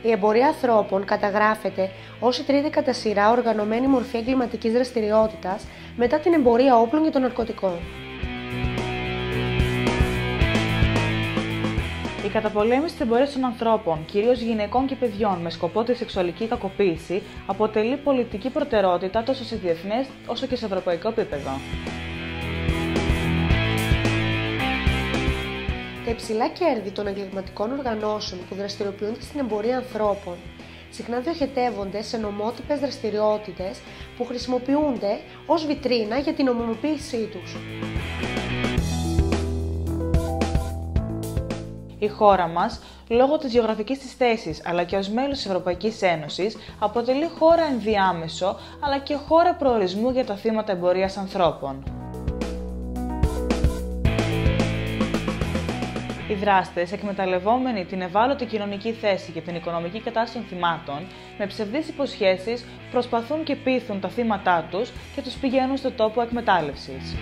Η εμπορία ανθρώπων καταγράφεται ως η τρίτη κατά σειρά οργανωμένη μορφή εγκληματικής δραστηριότητας μετά την εμπορία όπλων και των ναρκωτικών. Η καταπολέμηση της εμπορίας των ανθρώπων, κυρίως γυναικών και παιδιών, με σκοπό τη σεξουαλική κακοποίηση, αποτελεί πολιτική προτεραιότητα τόσο σε διεθνές όσο και σε ευρωπαϊκό επίπεδο. Τα υψηλά κέρδη των εγκληματικών οργανώσεων που δραστηριοποιούνται στην εμπορία ανθρώπων συχνά διοχετεύονται σε νομότυπες δραστηριότητες που χρησιμοποιούνται ως βιτρίνα για την νομιμοποίησή τους. Η χώρα μας, λόγω της γεωγραφικής της θέσης αλλά και ως μέλος της Ευρωπαϊκής Ένωσης, αποτελεί χώρα ενδιάμεσο αλλά και χώρα προορισμού για τα θύματα εμπορίας ανθρώπων. Οι δράστες, εκμεταλλευόμενοι την ευάλωτη κοινωνική θέση και την οικονομική κατάσταση των θυμάτων, με ψευδείς υποσχέσεις προσπαθούν και πείθουν τα θύματά τους και τους πηγαίνουν στο τόπο εκμετάλλευσης.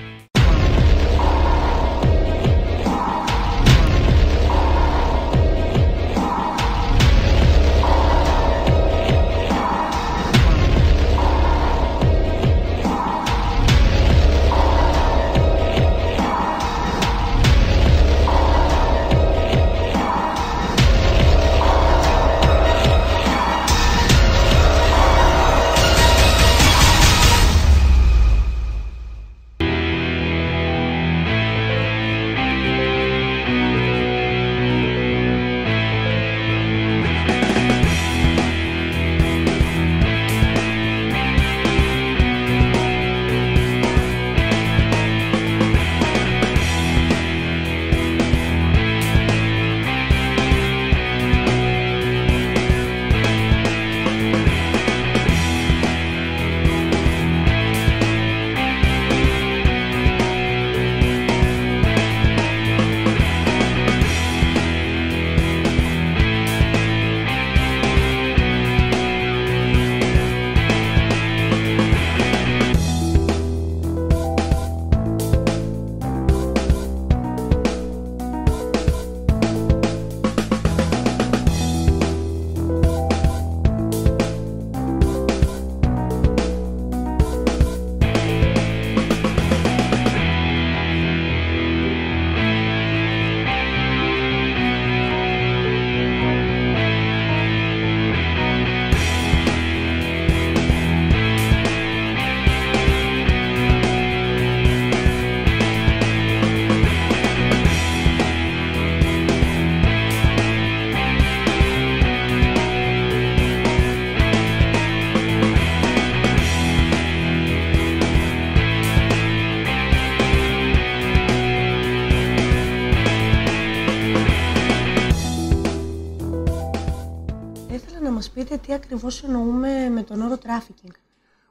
Να μας πείτε τι ακριβώς εννοούμε με τον όρο trafficking.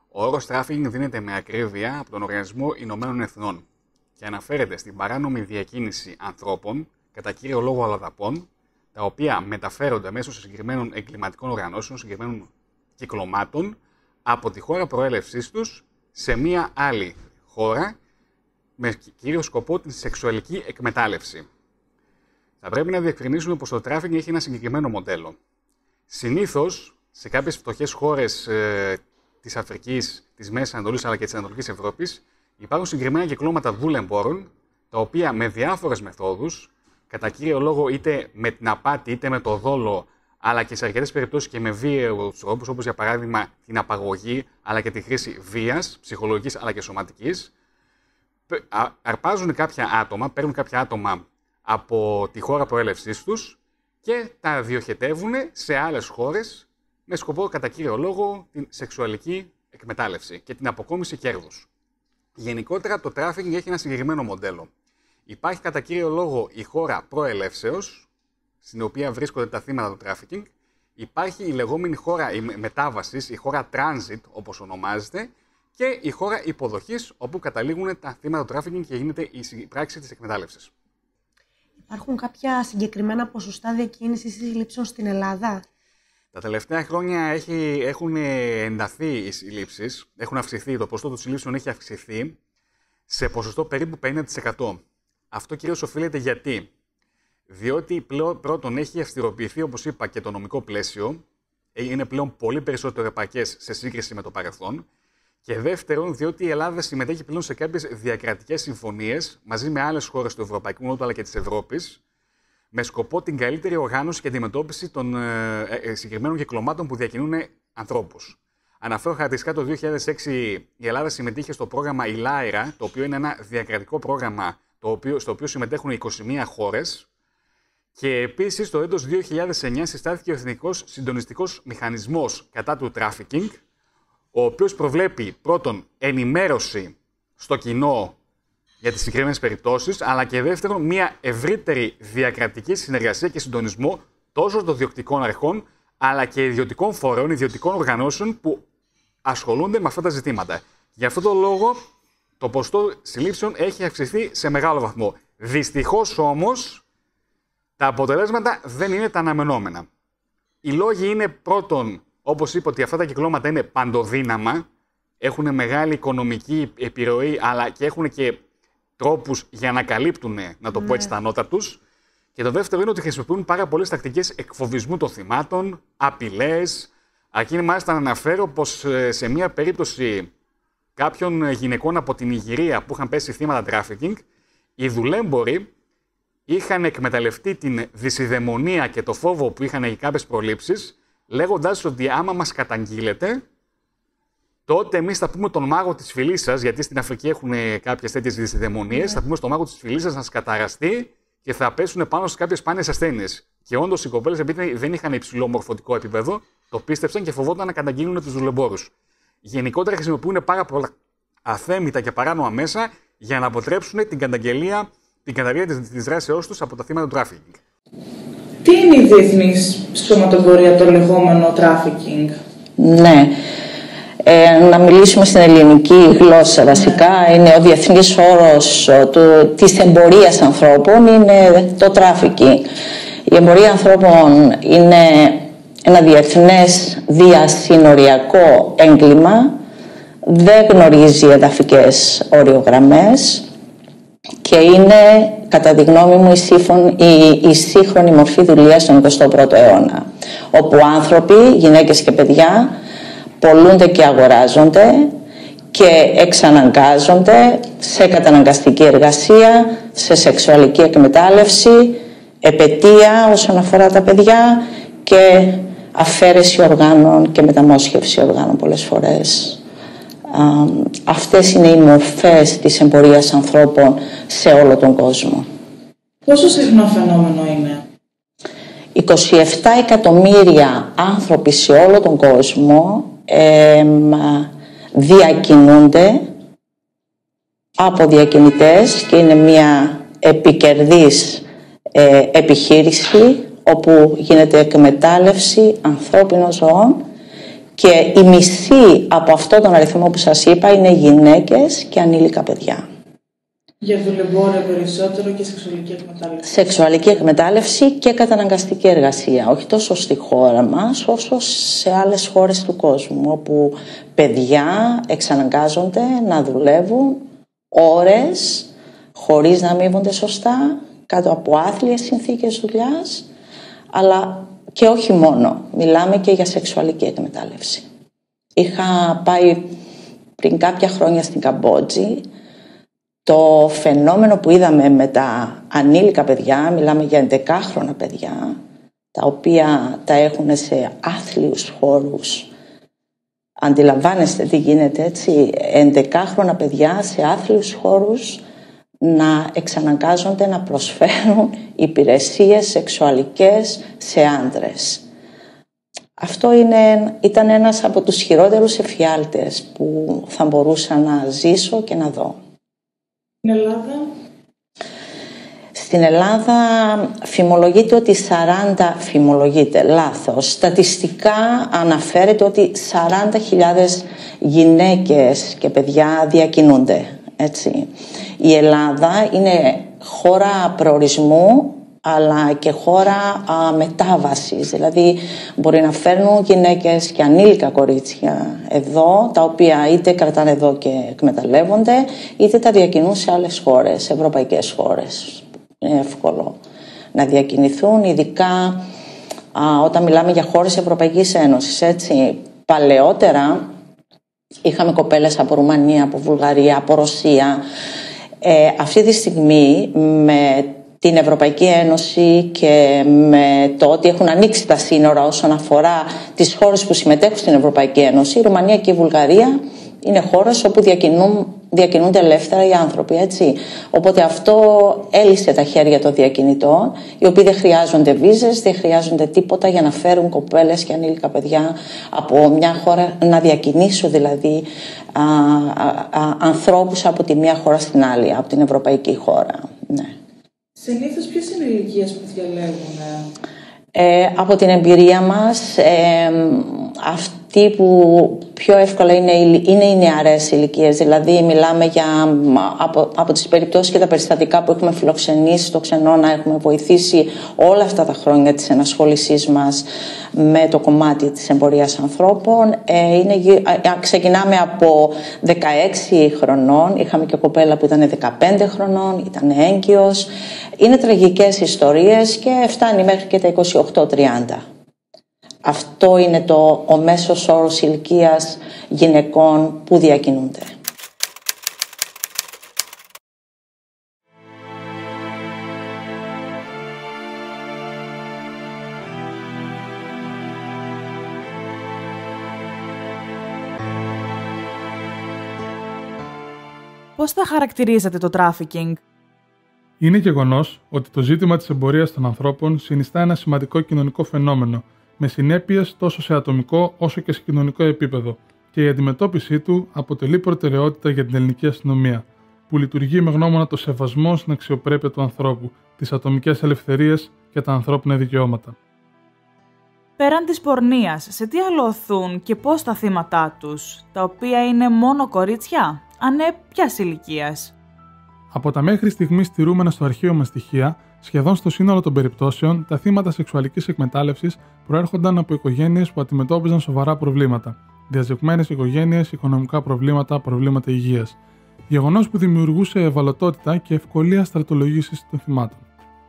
Ο όρος trafficking δίνεται με ακρίβεια από τον Οργανισμό Ηνωμένων Εθνών και αναφέρεται στην παράνομη διακίνηση ανθρώπων, κατά κύριο λόγο αλλοδαπών, τα οποία μεταφέρονται μέσω συγκεκριμένων εγκληματικών οργανώσεων, συγκεκριμένων κυκλωμάτων, από τη χώρα προέλευσής τους σε μία άλλη χώρα, με κύριο σκοπό την σεξουαλική εκμετάλλευση. Θα πρέπει να διευκρινίσουμε πως το trafficking έχει ένα συγκεκριμένο μοντέλο. Συνήθως, σε κάποιες φτωχές χώρες της Αφρικής, της Μέσης Ανατολής αλλά και της Ανατολικής Ευρώπης, υπάρχουν συγκεκριμένα κυκλώματα δουλεμπόρων, τα οποία με διάφορες μεθόδους, κατά κύριο λόγο είτε με την απάτη είτε με το δόλο, αλλά και σε αρκετές περιπτώσεις και με βίαιους τρόπους, όπως για παράδειγμα την απαγωγή, αλλά και τη χρήση βίας, ψυχολογικής αλλά και σωματικής, αρπάζουν κάποια άτομα, παίρνουν κάποια άτομα από τη χώρα προέλευσής τους και τα διοχετεύουν σε άλλες χώρες με σκοπό κατά κύριο λόγο την σεξουαλική εκμετάλλευση και την αποκόμιση κέρδους. Γενικότερα το trafficking έχει ένα συγκεκριμένο μοντέλο. Υπάρχει κατά κύριο λόγο η χώρα προελεύσεως, στην οποία βρίσκονται τα θύματα του trafficking. Υπάρχει η λεγόμενη χώρα μετάβασης, η χώρα transit όπως ονομάζεται, και η χώρα υποδοχής όπου καταλήγουν τα θύματα του trafficking και γίνεται η πράξη της εκμετάλλευσης. Υπάρχουν κάποια συγκεκριμένα ποσοστά διακίνησης ή συλλήψεων στην Ελλάδα? Τα τελευταία χρόνια έχουν ενταθεί οι συλλήψεις, έχουν αυξηθεί, το ποσοστό των συλλήψεων έχει αυξηθεί σε ποσοστό περίπου 50%. Αυτό κυρίως οφείλεται γιατί? Διότι πρώτον έχει αυστηροποιηθεί, όπως είπα, και το νομικό πλαίσιο, είναι πλέον πολύ περισσότερο επαρκές σε σύγκριση με το παρελθόν. Και δεύτερον, διότι η Ελλάδα συμμετέχει πλέον σε κάποιες διακρατικές συμφωνίες μαζί με άλλες χώρες του Ευρωπαϊκού Νότου αλλά και της Ευρώπης, με σκοπό την καλύτερη οργάνωση και αντιμετώπιση των συγκεκριμένων κυκλωμάτων που διακινούν ανθρώπους. Αναφέρω χαρακτηριστικά το 2006 η Ελλάδα συμμετείχε στο πρόγραμμα ΙΛΑΙΡΑ, το οποίο είναι ένα διακρατικό πρόγραμμα στο οποίο συμμετέχουν 21 χώρες. Και επίσης το έτος 2009 συστάθηκε ο Εθνικός Συντονιστικός Μηχανισμός κατά του τράφικινγκ, ο οποίος προβλέπει πρώτον ενημέρωση στο κοινό για τις συγκεκριμένες περιπτώσεις, αλλά και δεύτερον μια ευρύτερη διακρατική συνεργασία και συντονισμό τόσο των διοκτικών αρχών, αλλά και ιδιωτικών φορέων, ιδιωτικών οργανώσεων που ασχολούνται με αυτά τα ζητήματα. Γι' αυτόν τον λόγο το ποσοστό συλλήψεων έχει αυξηθεί σε μεγάλο βαθμό. Δυστυχώς όμως τα αποτελέσματα δεν είναι τα αναμενόμενα. Οι λόγοι είναι πρώτον, όπως είπα, ότι αυτά τα κυκλώματα είναι παντοδύναμα, έχουν μεγάλη οικονομική επιρροή, αλλά και έχουν και τρόπους για να καλύπτουν, να το πω έτσι, τα νότα τους. Και το δεύτερο είναι ότι χρησιμοποιούν πάρα πολλές τακτικές εκφοβισμού των θυμάτων, απειλές. Αρκεί μάλιστα να αναφέρω πως σε μία περίπτωση κάποιων γυναικών από την Ιγυρία που είχαν πέσει θύματα τράφικινγκ, οι δουλέμποροι είχαν εκμεταλλευτεί την δυσιδαιμονία και το φόβο που είχαν για κάποιες προλήψεις, λέγοντας ότι άμα μας καταγγείλετε, τότε εμείς θα πούμε τον μάγο της φυλής σας, γιατί στην Αφρική έχουν κάποιες τέτοιες δυσιδαιμονίες, θα πούμε στον μάγο της φυλής σας να σας καταραστεί και θα πέσουν πάνω σε κάποιες σπάνιες ασθένειες. Και όντως οι κοπέλες, επειδή δεν είχαν υψηλό μορφωτικό επίπεδο, το πίστεψαν και φοβόταν να καταγγείλουν τους δουλεμπόρους. Γενικότερα χρησιμοποιούν πάρα πολλά αθέμητα και παράνομα μέσα για να αποτρέψουν την καταγγελία της δράσεώς τους από τα θύματα του τράφικινγκ. Τι είναι η διεθνής σωματεμπορία, το λεγόμενο τράφικινγκ? Ναι. Να μιλήσουμε στην ελληνική γλώσσα βασικά. Είναι ο διεθνής όρος της εμπορίας ανθρώπων, είναι το τράφικινγκ. Η εμπορία ανθρώπων είναι ένα διεθνές διασυνοριακό έγκλημα, δεν γνωρίζει εδαφικές οριογραμμές και είναι, κατά τη γνώμη μου, η σύγχρονη μορφή δουλείας στον 21ο αιώνα, όπου άνθρωποι, γυναίκες και παιδιά, πολλούνται και αγοράζονται και εξαναγκάζονται σε καταναγκαστική εργασία, σε σεξουαλική εκμετάλλευση, επαιτία όσον αφορά τα παιδιά και αφαίρεση οργάνων και μεταμόσχευση οργάνων πολλές φορές. Αυτές είναι οι μορφές της εμπορίας ανθρώπων σε όλο τον κόσμο. Πόσο συχνό φαινόμενο είναι? 27 εκατομμύρια άνθρωποι σε όλο τον κόσμο διακινούνται από διακινητές και είναι μια επικερδής επιχείρηση όπου γίνεται εκμετάλλευση ανθρώπινων ζωών και η μισή από αυτόν τον αριθμό που σας είπα είναι γυναίκες και ανήλικα παιδιά. Για δουλεμπόρια περισσότερο και σεξουαλική εκμετάλλευση. Σεξουαλική εκμετάλλευση και καταναγκαστική εργασία. Όχι τόσο στη χώρα μας, όσο σε άλλες χώρες του κόσμου, όπου παιδιά εξαναγκάζονται να δουλεύουν ώρες χωρίς να αμείβονται σωστά, κάτω από άθλιες συνθήκες δουλειάς, αλλά και όχι μόνο. Μιλάμε και για σεξουαλική εκμετάλλευση. Είχα πάει πριν κάποια χρόνια στην Καμπότζη. Το φαινόμενο που είδαμε με τα ανήλικα παιδιά, μιλάμε για 11χρονα παιδιά, τα οποία τα έχουν σε άθλιους χώρους. Αντιλαμβάνεστε τι γίνεται, έτσι, 11χρονα παιδιά σε άθλιους χώρους να εξαναγκάζονται να προσφέρουν υπηρεσίες σεξουαλικές σε άντρες. Αυτό ήταν ένας από τους χειρότερους εφιάλτες που θα μπορούσα να ζήσω και να δω. Στην Ελλάδα? Στην Ελλάδα φημολογείται, λάθος. Στατιστικά αναφέρεται ότι 40.000 γυναίκες και παιδιά διακινούνται. Έτσι. Η Ελλάδα είναι χώρα προορισμού αλλά και χώρα μετάβασης. Δηλαδή μπορεί να φέρνουν γυναίκες και ανήλικα κορίτσια εδώ, τα οποία είτε κρατάνε εδώ και εκμεταλλεύονται, είτε τα διακινούν σε άλλες χώρες, ευρωπαϊκές χώρες. Είναι εύκολο να διακινηθούν, ειδικά όταν μιλάμε για χώρες Ευρωπαϊκής Ένωσης. Έτσι. Παλαιότερα είχαμε κοπέλες από Ρουμανία, από Βουλγαρία, από Ρωσία. Αυτή τη στιγμή με την Ευρωπαϊκή Ένωση και με το ότι έχουν ανοίξει τα σύνορα όσον αφορά τις χώρες που συμμετέχουν στην Ευρωπαϊκή Ένωση, η Ρουμανία και η Βουλγαρία είναι χώρες όπου διακινούνται ελεύθερα οι άνθρωποι, έτσι. Οπότε αυτό έλυσε τα χέρια των διακινητών, οι οποίοι δεν χρειάζονται βίζες, δεν χρειάζονται τίποτα για να φέρουν κοπέλες και ανήλικα παιδιά από μια χώρα, να διακινήσουν δηλαδή ανθρώπους από τη μία χώρα στην άλλη, από την ευρωπαϊκή χώρα. Ναι. Συνήθως ποιες είναι οι ηλικίες που διαλέγουν? Από την εμπειρία μας, αυτοί που πιο εύκολα είναι οι νεαρές ηλικίες. Δηλαδή μιλάμε για, από τις περιπτώσεις και τα περιστατικά που έχουμε φιλοξενήσει στο Ξενώνα, έχουμε βοηθήσει όλα αυτά τα χρόνια της ενασχόλησής μας με το κομμάτι της εμπορίας ανθρώπων. Ξεκινάμε από 16 χρονών, είχαμε και κοπέλα που ήταν 15 χρονών, ήταν έγκυος. Είναι τραγικές ιστορίες και φτάνει μέχρι και τα 28-30. Αυτό είναι ο μέσος όρος ηλικίας γυναικών που διακινούνται. Πώς θα χαρακτηρίζατε το τράφικινγκ? Είναι γεγονός ότι το ζήτημα της εμπορίας των ανθρώπων συνιστά ένα σημαντικό κοινωνικό φαινόμενο, με συνέπειες τόσο σε ατομικό όσο και σε κοινωνικό επίπεδο, και η αντιμετώπιση του αποτελεί προτεραιότητα για την ελληνική αστυνομία, που λειτουργεί με γνώμονα το σεβασμό στην αξιοπρέπεια του ανθρώπου, τις ατομικές ελευθερίες και τα ανθρώπινα δικαιώματα. Πέραν της πορνείας, σε τι άλλο οθούν και πώς τα θύματά τους, τα οποία είναι μόνο κορίτσια, ποιας ηλικίας? Από τα μέχρι στιγμής στηρούμενα στο αρχείο μας στοιχεία, σχεδόν στο σύνολο των περιπτώσεων, τα θύματα σεξουαλικής εκμετάλλευσης προέρχονταν από οικογένειες που αντιμετώπιζαν σοβαρά προβλήματα, διαζευμένες οικογένειες, οικονομικά προβλήματα, προβλήματα υγείας. Γεγονός που δημιουργούσε ευαλωτότητα και ευκολία στρατολογήσης των θυμάτων.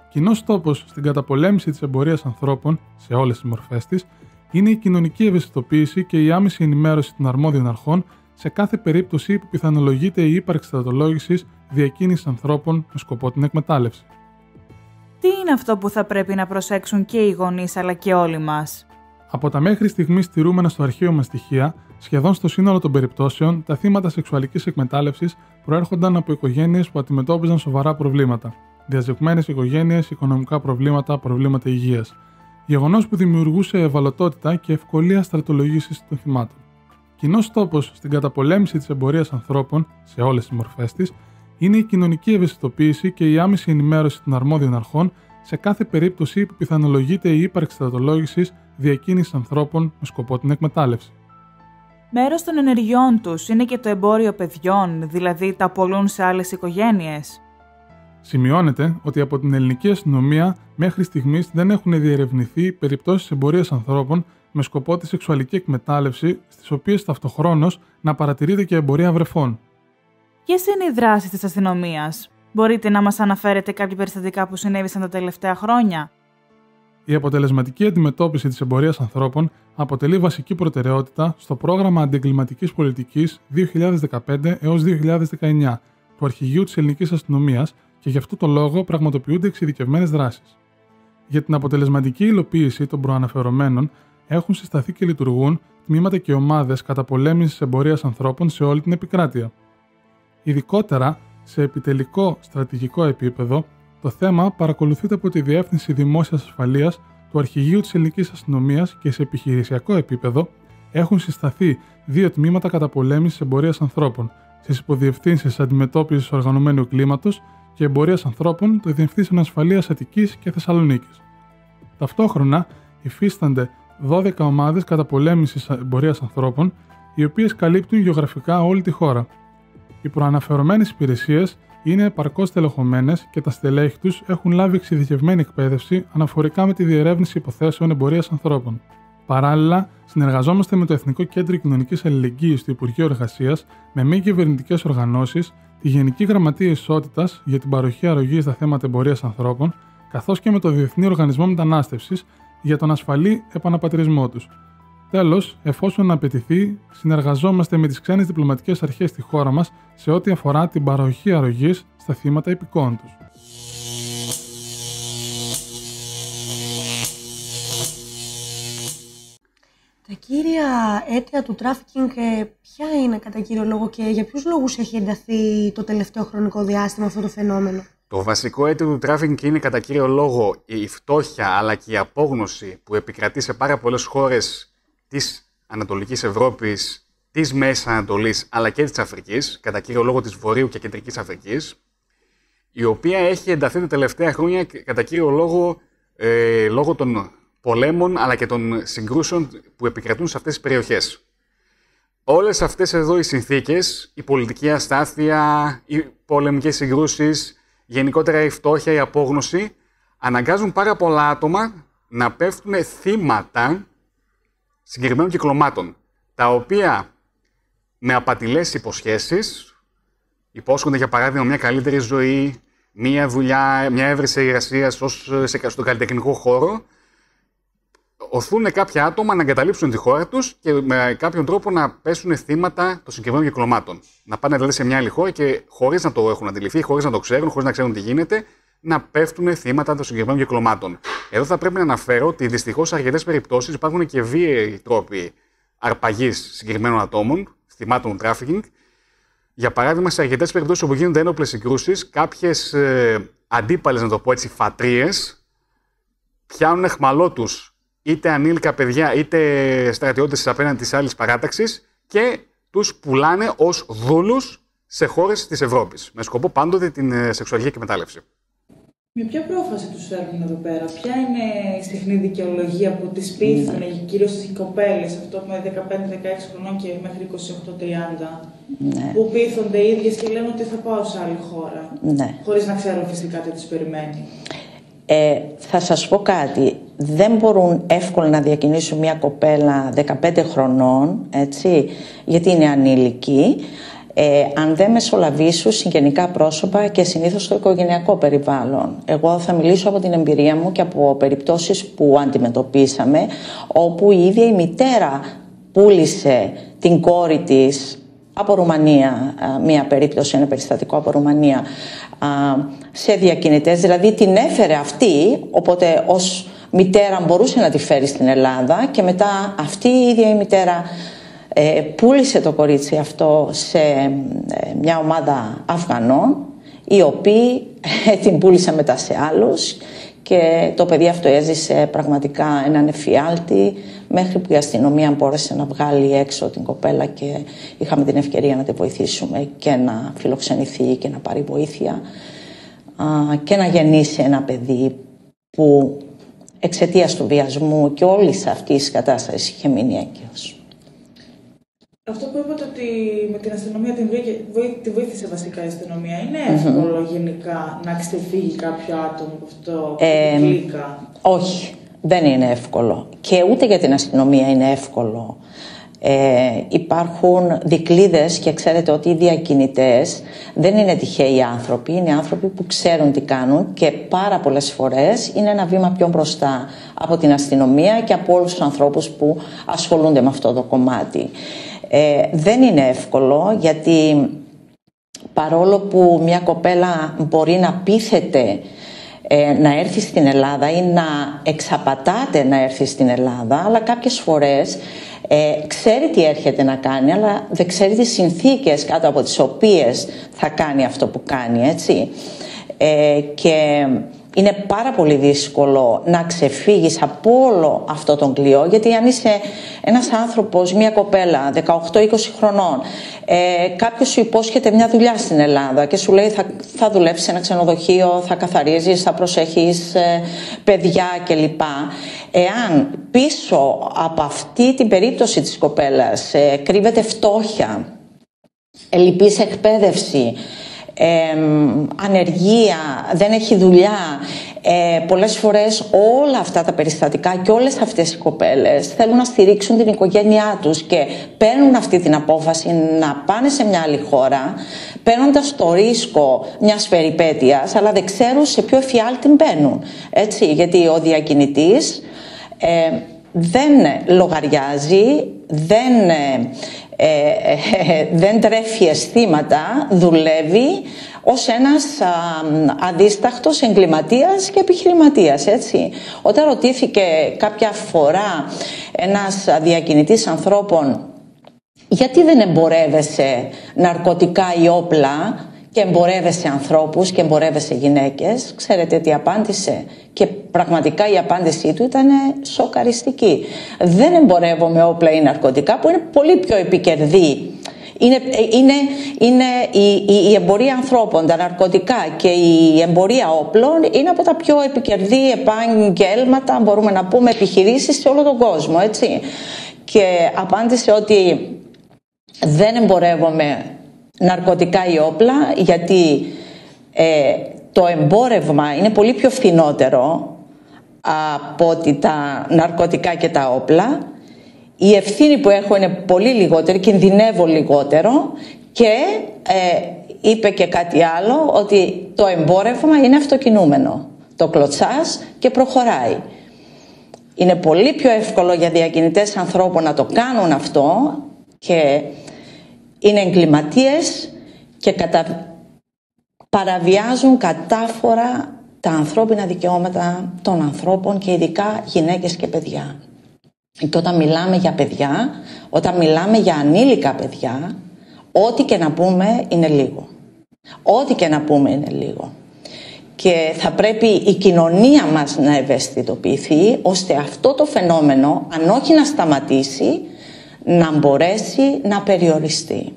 Κοινός τόπος στην καταπολέμηση της εμπορίας ανθρώπων, σε όλες τις μορφές της, είναι η κοινωνική ευαισθητοποίηση και η άμεση ενημέρωση των αρμόδιων αρχών σε κάθε περίπτωση που πιθανολογείται η ύπαρξη στρατολόγησης διακίνησης ανθρώπων με σκοπό την εκμετάλλευση. Τι είναι αυτό που θα πρέπει να προσέξουν και οι γονείς αλλά και όλοι μας? Από τα μέχρι στιγμής στηρούμενα στο αρχείο μας στοιχεία, σχεδόν στο σύνολο των περιπτώσεων, τα θύματα σεξουαλικής εκμετάλλευσης προέρχονταν από οικογένειες που αντιμετώπιζαν σοβαρά προβλήματα, διαζευμένες οικογένειες, οικονομικά προβλήματα, προβλήματα υγείας. Γεγονός που δημιουργούσε ευαλωτότητα και ευκολία στρατολογήσης των θυμάτων. Κοινός τόπος στην καταπολέμηση της εμπορίας ανθρώπων, σε όλες τις μορφές της, είναι η κοινωνική ευαισθητοποίηση και η άμεση ενημέρωση των αρμόδιων αρχών σε κάθε περίπτωση που πιθανολογείται η ύπαρξη στρατολόγησης διακίνησης ανθρώπων με σκοπό την εκμετάλλευση. Μέρος των ενεργειών τους είναι και το εμπόριο παιδιών, δηλαδή τα πωλούν σε άλλες οικογένειες. Σημειώνεται ότι από την ελληνική αστυνομία μέχρι στιγμής δεν έχουν διερευνηθεί περιπτώσεις εμπορίας ανθρώπων με σκοπό τη σεξουαλική εκμετάλλευση, στις οποίες ταυτοχρόνως να παρατηρείται και εμπορία βρεφών. Ποιες είναι οι δράσεις της αστυνομίας? Μπορείτε να μας αναφέρετε κάποια περιστατικά που συνέβησαν τα τελευταία χρόνια? Η αποτελεσματική αντιμετώπιση της εμπορίας ανθρώπων αποτελεί βασική προτεραιότητα στο πρόγραμμα αντιεγκληματικής πολιτικής 2015 έως 2019 του Αρχηγείου της Ελληνικής Αστυνομίας και γι' αυτό το λόγο πραγματοποιούνται εξειδικευμένες δράσεις. Για την αποτελεσματική υλοποίηση των προαναφερομένων έχουν συσταθεί και λειτουργούν τμήματα και ομάδες καταπολέμησης εμπορίας ανθρώπων σε όλη την επικράτεια. Ειδικότερα, σε επιτελικό στρατηγικό επίπεδο, το θέμα παρακολουθείται από τη Διεύθυνση Δημόσιας Ασφαλείας του Αρχηγείου της Ελληνικής Αστυνομίας και σε επιχειρησιακό επίπεδο έχουν συσταθεί 2 τμήματα καταπολέμησης εμπορίας ανθρώπων στις υποδιευθύνσεις αντιμετώπισης οργανωμένου εγκλήματος και εμπορίας ανθρώπων των Διευθύνσεων Ασφαλείας Αττικής και Θεσσαλονίκης. Ταυτόχρονα υφίστανται 12 ομάδες καταπολέμησης εμπορίας ανθρώπων, οι οποίες καλύπτουν γεωγραφικά όλη τη χώρα. Οι προαναφερομένες υπηρεσίες είναι επαρκώς τελεχωμένες και τα στελέχη τους έχουν λάβει εξειδικευμένη εκπαίδευση αναφορικά με τη διερεύνηση υποθέσεων εμπορίας ανθρώπων. Παράλληλα, συνεργαζόμαστε με το Εθνικό Κέντρο Κοινωνικής Αλληλεγγύης του Υπουργείου Εργασίας, με μη κυβερνητικές οργανώσεις, τη Γενική Γραμματεία Ισότητας για την παροχή αρρωγής στα θέματα εμπορίας ανθρώπων, καθώς και με το Διεθνή Οργανισμό Μετανάστευσης για τον ασφαλή επαναπατρισμό τους. Τέλος, εφόσον απαιτηθεί, συνεργαζόμαστε με τις ξένες διπλωματικές αρχές στη χώρα μας σε ό,τι αφορά την παροχή αρρωγής στα θύματα υπηκόων τους. Τα κύρια αίτια του τράφικινγκ ποια είναι κατά κύριο λόγο και για ποιους λόγους έχει ενταθεί το τελευταίο χρονικό διάστημα αυτό το φαινόμενο? Το βασικό αίτιο του τράφικινγκ είναι κατά κύριο λόγο η φτώχεια αλλά και η απόγνωση που επικρατεί σε πάρα πολλές χώρες της Ανατολικής Ευρώπης, της Μέσης Ανατολής αλλά και της Αφρικής, κατά κύριο λόγο της Βορείου και Κεντρικής Αφρικής, η οποία έχει ενταθεί τα τελευταία χρόνια κατά κύριο λόγο λόγω των πολέμων αλλά και των συγκρούσεων που επικρατούν σε αυτές τις περιοχές. Όλες αυτές εδώ οι συνθήκες, η πολιτική αστάθεια, οι πολεμικές συγκρούσεις, γενικότερα η φτώχεια, η απόγνωση, αναγκάζουν πάρα πολλά άτομα να πέφτουν θύματα συγκεκριμένων κυκλωμάτων, τα οποία με απατηλές υποσχέσεις υπόσχονται για παράδειγμα μια καλύτερη ζωή, μια δουλειά, μια έβρεση εργασίας στον καλλιτεχνικό χώρο, οθούν κάποια άτομα να εγκαταλείψουν τη χώρα τους και με κάποιον τρόπο να πέσουν θύματα των συγκεκριμένων κυκλωμάτων. Να πάνε δηλαδή σε μια άλλη χώρα και χωρίς να το έχουν αντιληφθεί, χωρίς να το ξέρουν, χωρίς να ξέρουν τι γίνεται, να πέφτουν θύματα των συγκεκριμένων κυκλωμάτων. Εδώ θα πρέπει να αναφέρω ότι δυστυχώς σε αρκετές περιπτώσεις υπάρχουν και βίαιοι τρόποι αρπαγής συγκεκριμένων ατόμων, θυμάτων του τράφικινγκ. Για παράδειγμα, σε αρκετές περιπτώσεις όπου γίνονται ένοπλες συγκρούσεις, κάποιες αντίπαλες, να το πω έτσι, φατρίες, πιάνουν εχμαλό τους είτε ανήλικα παιδιά είτε στρατιώτες απέναντι της άλλης παράταξης και τους πουλάνε ως δούλους σε χώρες της Ευρώπης, με σκοπό πάντοτε την σεξουαλική εκμετάλλευση. Με ποια πρόφαση τους φέρνουν εδώ πέρα, ποια είναι η συχνή δικαιολογία που τις πείθουν, κυρίως τις κοπέλες, αυτό με 15-16 χρονών και μέχρι 28-30, που πείθονται οι ίδιες και λένε ότι θα πάω σε άλλη χώρα, χωρίς να ξέρουν φυσικά τι τις περιμένει? Θα σας πω κάτι, δεν μπορούν εύκολα να διακινήσουν μια κοπέλα 15 χρονών, έτσι, γιατί είναι ανήλικη, αν δεν μεσολαβήσουν συγγενικά πρόσωπα και συνήθως στο οικογενειακό περιβάλλον. Εγώ θα μιλήσω από την εμπειρία μου και από περιπτώσεις που αντιμετωπίσαμε, όπου η ίδια η μητέρα πούλησε την κόρη της από Ρουμανία, μία περίπτωση, ένα περιστατικό από Ρουμανία, σε διακινητές, δηλαδή την έφερε αυτή, οπότε ως μητέρα μπορούσε να τη φέρει στην Ελλάδα και μετά αυτή η ίδια η μητέρα πούλησε το κορίτσι αυτό σε μια ομάδα Αφγανών, οι οποίοι την πούλησαν μετά σε άλλους και το παιδί αυτό έζησε πραγματικά έναν εφιάλτη μέχρι που η αστυνομία μπόρεσε να βγάλει έξω την κοπέλα και είχαμε την ευκαιρία να τη βοηθήσουμε και να φιλοξενηθεί και να πάρει βοήθεια και να γεννήσει ένα παιδί που εξαιτίας του βιασμού και όλης αυτής της κατάστασης είχε μείνει έγκυος. Αυτό που είπατε ότι με την αστυνομία τη βοήθησε βασικά η αστυνομία, είναι εύκολο γενικά να ξεφύγει κάποιο άτομο από αυτό το κλίκα? Όχι, δεν είναι εύκολο και ούτε για την αστυνομία είναι εύκολο. Υπάρχουν δικλείδες και ξέρετε ότι οι διακινητές δεν είναι τυχαίοι άνθρωποι, είναι άνθρωποι που ξέρουν τι κάνουν και πάρα πολλές φορές είναι ένα βήμα πιο μπροστά από την αστυνομία και από όλους τους ανθρώπους που ασχολούνται με αυτό το κομμάτι. Δεν είναι εύκολο γιατί παρόλο που μια κοπέλα μπορεί να πείθεται να έρθει στην Ελλάδα ή να εξαπατάται να έρθει στην Ελλάδα, αλλά κάποιες φορές ξέρει τι έρχεται να κάνει, αλλά δεν ξέρει τις συνθήκες κάτω από τις οποίες θα κάνει αυτό που κάνει, έτσι. Και είναι πάρα πολύ δύσκολο να ξεφύγεις από όλο αυτό τον κλειό, γιατί αν είσαι ένας άνθρωπος, μια κοπέλα 18-20 χρονών, κάποιος σου υπόσχεται μια δουλειά στην Ελλάδα και σου λέει θα δουλέψεις σε ένα ξενοδοχείο, θα καθαρίζεις, θα προσέχεις παιδιά κλπ. Εάν πίσω από αυτή την περίπτωση της κοπέλας κρύβεται φτώχεια, ελλειπής εκπαίδευση, ανεργία, δεν έχει δουλειά, πολλές φορές όλα αυτά τα περιστατικά και όλες αυτές οι κοπέλες θέλουν να στηρίξουν την οικογένειά τους και παίρνουν αυτή την απόφαση να πάνε σε μια άλλη χώρα, παίρνοντας το ρίσκο μιας περιπέτειας, αλλά δεν ξέρουν σε ποιο εφιάλτη μπαίνουν. Έτσι, γιατί ο διακινητής δεν λογαριάζει, δεν τρέφει αισθήματα, δουλεύει ως ένας αδίσταχτος εγκληματίας και επιχειρηματίας, έτσι. Όταν ρωτήθηκε κάποια φορά ένας διακινητής ανθρώπων γιατί δεν εμπορεύεσαι ναρκωτικά ή όπλα και εμπορεύεσαι ανθρώπους και εμπορεύεσαι γυναίκες, ξέρετε τι απάντησε? Και πραγματικά η απάντησή του ήταν σοκαριστική. Δεν εμπορεύομαι όπλα ή ναρκωτικά, που είναι πολύ πιο επικερδή. Είναι η εμπορία ανθρώπων, τα ναρκωτικά και η εμπορία όπλων είναι από τα πιο επικερδή επάγγελματα, μπορούμε να πούμε, επιχειρήσεις σε όλο τον κόσμο, έτσι. Και απάντησε ότι δεν εμπορεύομαι ναρκωτικά ή όπλα, γιατί το εμπόρευμα είναι πολύ πιο φθηνότερο από ότι τα ναρκωτικά και τα όπλα. Η ευθύνη που έχω είναι πολύ λιγότερη, κινδυνεύω λιγότερο και είπε και κάτι άλλο, ότι το εμπόρευμα είναι αυτοκινούμενο. Το κλωτσάς και προχωράει. Είναι πολύ πιο εύκολο για διακινητές ανθρώπων να το κάνουν αυτό και είναι εγκληματίες και παραβιάζουν κατάφορα τα ανθρώπινα δικαιώματα των ανθρώπων και ειδικά γυναίκες και παιδιά. Και όταν μιλάμε για παιδιά, όταν μιλάμε για ανήλικα παιδιά, ό,τι και να πούμε είναι λίγο. Ό,τι και να πούμε είναι λίγο. Και θα πρέπει η κοινωνία μας να ευαισθητοποιηθεί, ώστε αυτό το φαινόμενο, αν όχι να σταματήσει, να μπορέσει να περιοριστεί.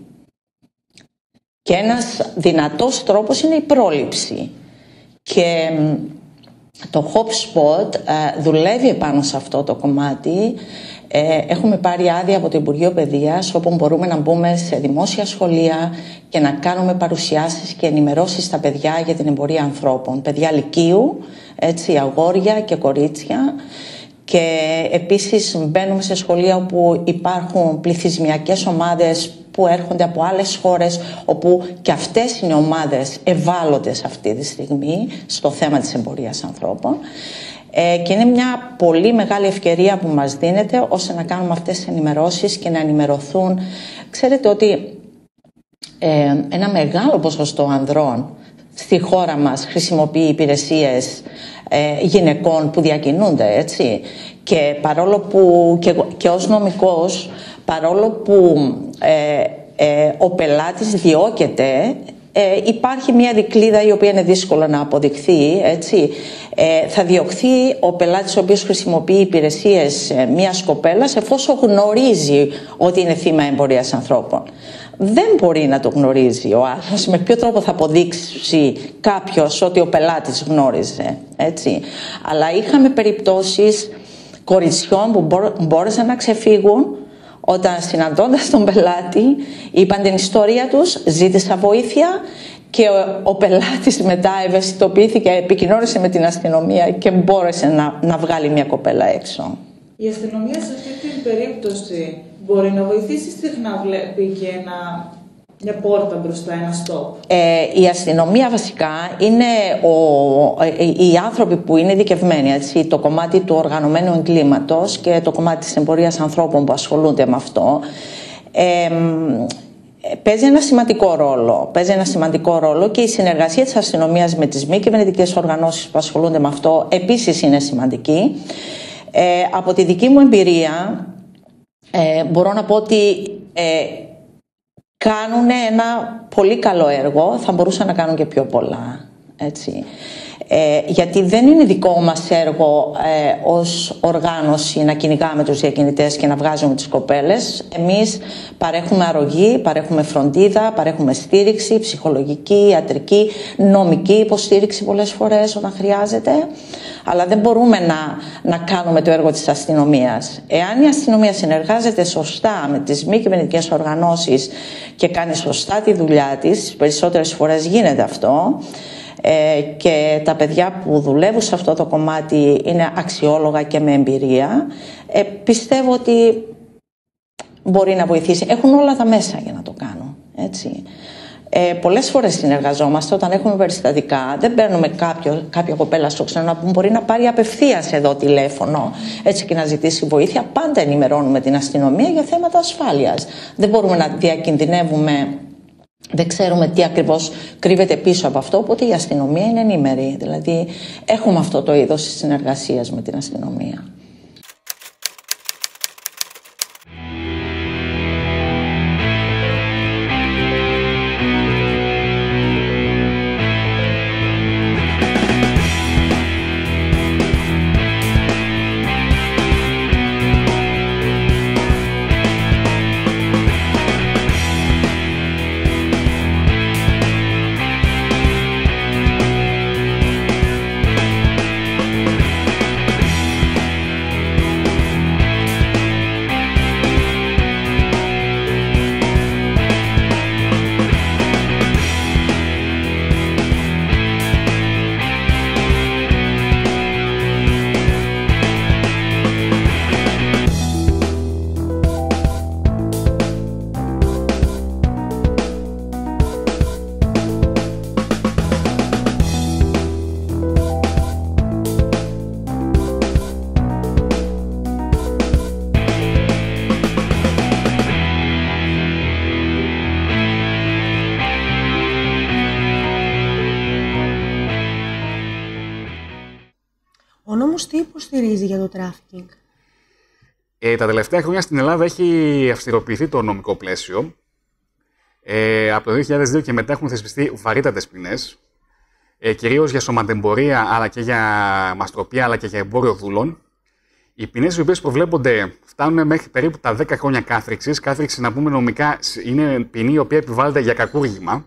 Και ένας δυνατός τρόπος είναι η πρόληψη. Και το HOPSPOT δουλεύει πάνω σε αυτό το κομμάτι. Έχουμε πάρει άδεια από το Υπουργείο Παιδείας, όπου μπορούμε να μπούμε σε δημόσια σχολεία και να κάνουμε παρουσιάσεις και ενημερώσεις στα παιδιά για την εμπορία ανθρώπων. Παιδιά λυκείου, έτσι, αγόρια και κορίτσια. Και επίσης μπαίνουμε σε σχολεία όπου υπάρχουν πληθυσμιακές ομάδες που έρχονται από άλλες χώρες, όπου και αυτές είναι ομάδες ευάλωτες αυτή τη στιγμή στο θέμα της εμπορίας ανθρώπων. Και είναι μια πολύ μεγάλη ευκαιρία που μας δίνεται ώστε να κάνουμε αυτές τις ενημερώσεις και να ενημερωθούν. Ξέρετε ότι ένα μεγάλο ποσοστό ανδρών στη χώρα μας χρησιμοποιεί υπηρεσίες γυναικών που διακινούνται, έτσι. Και παρόλο που και ως νομικός, παρόλο που ο πελάτης διώκεται, υπάρχει μια δικλίδα η οποία είναι δύσκολο να αποδειχθεί, έτσι. Θα διωχθεί ο πελάτης ο οποίος χρησιμοποιεί υπηρεσίες μιας κοπέλας εφόσον γνωρίζει ότι είναι θύμα εμπορίας ανθρώπων. Δεν μπορεί να το γνωρίζει ο άλλος. Με ποιο τρόπο θα αποδείξει κάποιος ότι ο πελάτης γνώριζε, έτσι. Αλλά είχαμε περιπτώσεις κοριτσιών που μπόρεσαν να ξεφύγουν όταν, συναντώντας τον πελάτη, είπαν την ιστορία τους, ζήτησα βοήθεια και ο πελάτης μετά ευαισθητοποιήθηκε, επικοινώνησε με την αστυνομία και μπόρεσε να βγάλει μια κοπέλα έξω. Η αστυνομία σε αυτή την περίπτωση μπορεί να βοηθήσει συχνά, βλέπει και μια πόρτα μπροστά, ένα stop. Η αστυνομία βασικά είναι οι άνθρωποι που είναι ειδικευμένοι, έτσι, το κομμάτι του οργανωμένου εγκλήματος και το κομμάτι της εμπορίας ανθρώπων που ασχολούνται με αυτό. Παίζει ένα σημαντικό ρόλο. Παίζει ένα σημαντικό ρόλο και η συνεργασία της αστυνομίας με τις μη κυβερνητικές οργανώσεις που ασχολούνται με αυτό επίσης είναι σημαντική. Από τη δική μου εμπειρία μπορώ να πω ότι κάνουν ένα πολύ καλό έργο, θα μπορούσαν να κάνουν και πιο πολλά, έτσι. Γιατί δεν είναι δικό μας έργο ως οργάνωση να κυνηγάμε τους διακινητές και να βγάζουμε τις κοπέλες. Εμείς παρέχουμε αρρωγή, παρέχουμε φροντίδα, παρέχουμε στήριξη, ψυχολογική, ιατρική, νομική υποστήριξη πολλές φορές όταν χρειάζεται. Αλλά δεν μπορούμε να κάνουμε το έργο της αστυνομίας. Εάν η αστυνομία συνεργάζεται σωστά με τις μη κυβερνητικές οργανώσεις και κάνει σωστά τη δουλειά της, τις περισσότερες φορές γίνεται αυτό, και τα παιδιά που δουλεύουν σε αυτό το κομμάτι είναι αξιόλογα και με εμπειρία, πιστεύω ότι μπορεί να βοηθήσει. Έχουν όλα τα μέσα για να το κάνουν, έτσι. Πολλές φορές συνεργαζόμαστε όταν έχουμε περιστατικά. Δεν παίρνουμε κάποια κοπέλα στο ξένο που μπορεί να πάρει απευθείας εδώ τηλέφωνο έτσι και να ζητήσει βοήθεια. Πάντα ενημερώνουμε την αστυνομία για θέματα ασφάλειας. Δεν μπορούμε να διακινδυνεύουμε. Δεν ξέρουμε τι ακριβώς κρύβεται πίσω από αυτό, οπότε η αστυνομία είναι ενήμερη. Δηλαδή, έχουμε αυτό το είδος της συνεργασίας με την αστυνομία. Ο νόμος τι υποστηρίζει για το τράφικινγκ? Τα τελευταία χρόνια στην Ελλάδα έχει αυστηροποιηθεί το νομικό πλαίσιο. Από το 2002 και μετά έχουν θεσπιστεί βαρύτατες ποινές, κυρίως για σωματεμπορία, αλλά και για μαστροπία, αλλά και για εμπόριο δούλων. Οι ποινές οι οποίες προβλέπονται φτάνουν μέχρι περίπου τα 10 χρόνια κάθριξης. Κάθριξη, να πούμε νομικά, είναι ποινή η οποία επιβάλλεται για κακούργημα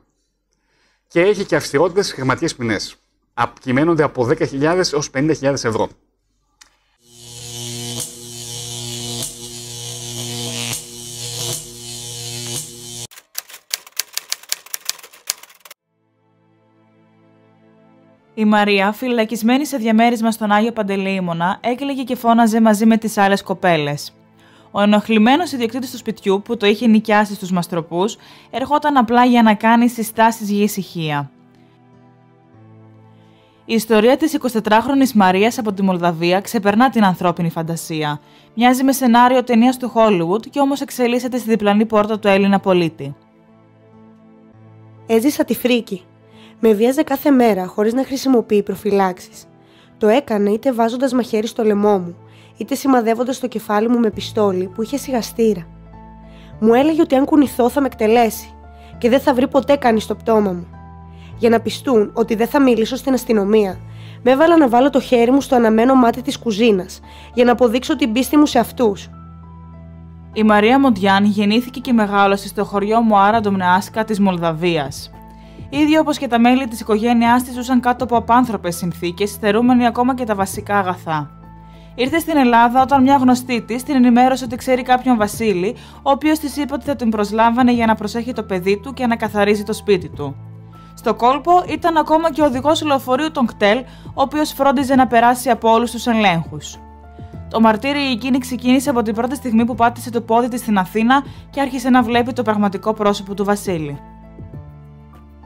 και έχει και αυστηρότητες χρηματικές ποινές. Κυμαίνονται από 10.000 έως 50.000 ευρώ. Η Μαρία, φυλακισμένη σε διαμέρισμα στον Άγιο Παντελεήμονα, έκλαιγε και φώναζε μαζί με τις άλλες κοπέλες. Ο ενοχλημένος ιδιοκτήτης του σπιτιού, που το είχε νοικιάσει στους μαστροπούς, ερχόταν απλά για να κάνει συστάσεις για ησυχία. Η ιστορία της 24χρονης Μαρίας από τη Μολδαβία ξεπερνά την ανθρώπινη φαντασία. Μοιάζει με σενάριο ταινίας του Hollywood και όμως εξελίσσεται στη διπλανή πόρτα του Έλληνα πολίτη. Έζησα τη φρίκη. Με βίαζε κάθε μέρα χωρίς να χρησιμοποιεί προφυλάξεις. Το έκανε είτε βάζοντας μαχαίρι στο λαιμό μου, είτε σημαδεύοντας το κεφάλι μου με πιστόλι που είχε σιγαστήρα. Μου έλεγε ότι αν κουνηθώ θα με εκτελέσει και δεν θα βρει ποτέ κανείς στο πτώμα μου. Για να πιστούν ότι δεν θα μιλήσω στην αστυνομία, με έβαλα να βάλω το χέρι μου στο αναμένο μάτι της κουζίνας για να αποδείξω την πίστη μου σε αυτούς. Η Μαρία Μοντιάν γεννήθηκε και μεγάλωσε στο χωριό Μοάρα Ντομνεάσκα της Μολδαβίας. Ήδη όπως και τα μέλη της οικογένειάς της ζούσαν κάτω από απάνθρωπες συνθήκες, στερούμενοι ακόμα και τα βασικά αγαθά. Ήρθε στην Ελλάδα όταν μια γνωστή της την ενημέρωσε ότι ξέρει κάποιον Βασίλη, ο οποίος της είπε ότι θα την προσλάμβανε για να προσέχει το παιδί του και να καθαρίζει το σπίτι του. Στο κόλπο ήταν ακόμα και ο οδηγός λεωφορείου των κτέλ, ο οποίος φρόντιζε να περάσει από όλους τους ελέγχους. Το μαρτύριο εκείνη ξεκίνησε από την πρώτη στιγμή που πάτησε το πόδι της στην Αθήνα και άρχισε να βλέπει το πραγματικό πρόσωπο του Βασίλη.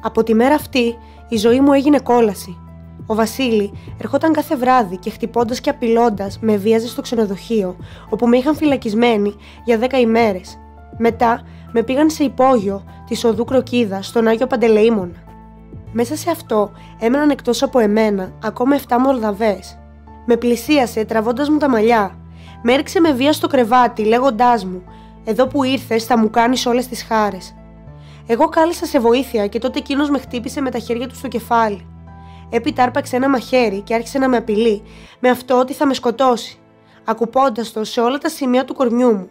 Από τη μέρα αυτή η ζωή μου έγινε κόλαση. Ο Βασίλη ερχόταν κάθε βράδυ και χτυπώντας και απειλώντας με βίαζε στο ξενοδοχείο, όπου με είχαν φυλακισμένη για 10 ημέρες. Μετά με πήγαν σε υπόγειο της οδού Κροκίδα στον Άγιο Παντελεήμονα. Μέσα σε αυτό έμεναν εκτός από εμένα ακόμα 7 Μολδαβές. Με πλησίασε τραβώντας μου τα μαλλιά. Με έριξε με βία στο κρεβάτι λέγοντάς μου «Εδώ που ήρθες θα μου κάνεις όλες τις χάρες». Εγώ κάλεσα σε βοήθεια και τότε εκείνος με χτύπησε με τα χέρια του στο κεφάλι. Έπειτα άρπαξε ένα μαχαίρι και άρχισε να με απειλεί με αυτό ότι θα με σκοτώσει, ακουπώντας το σε όλα τα σημεία του κορμιού μου,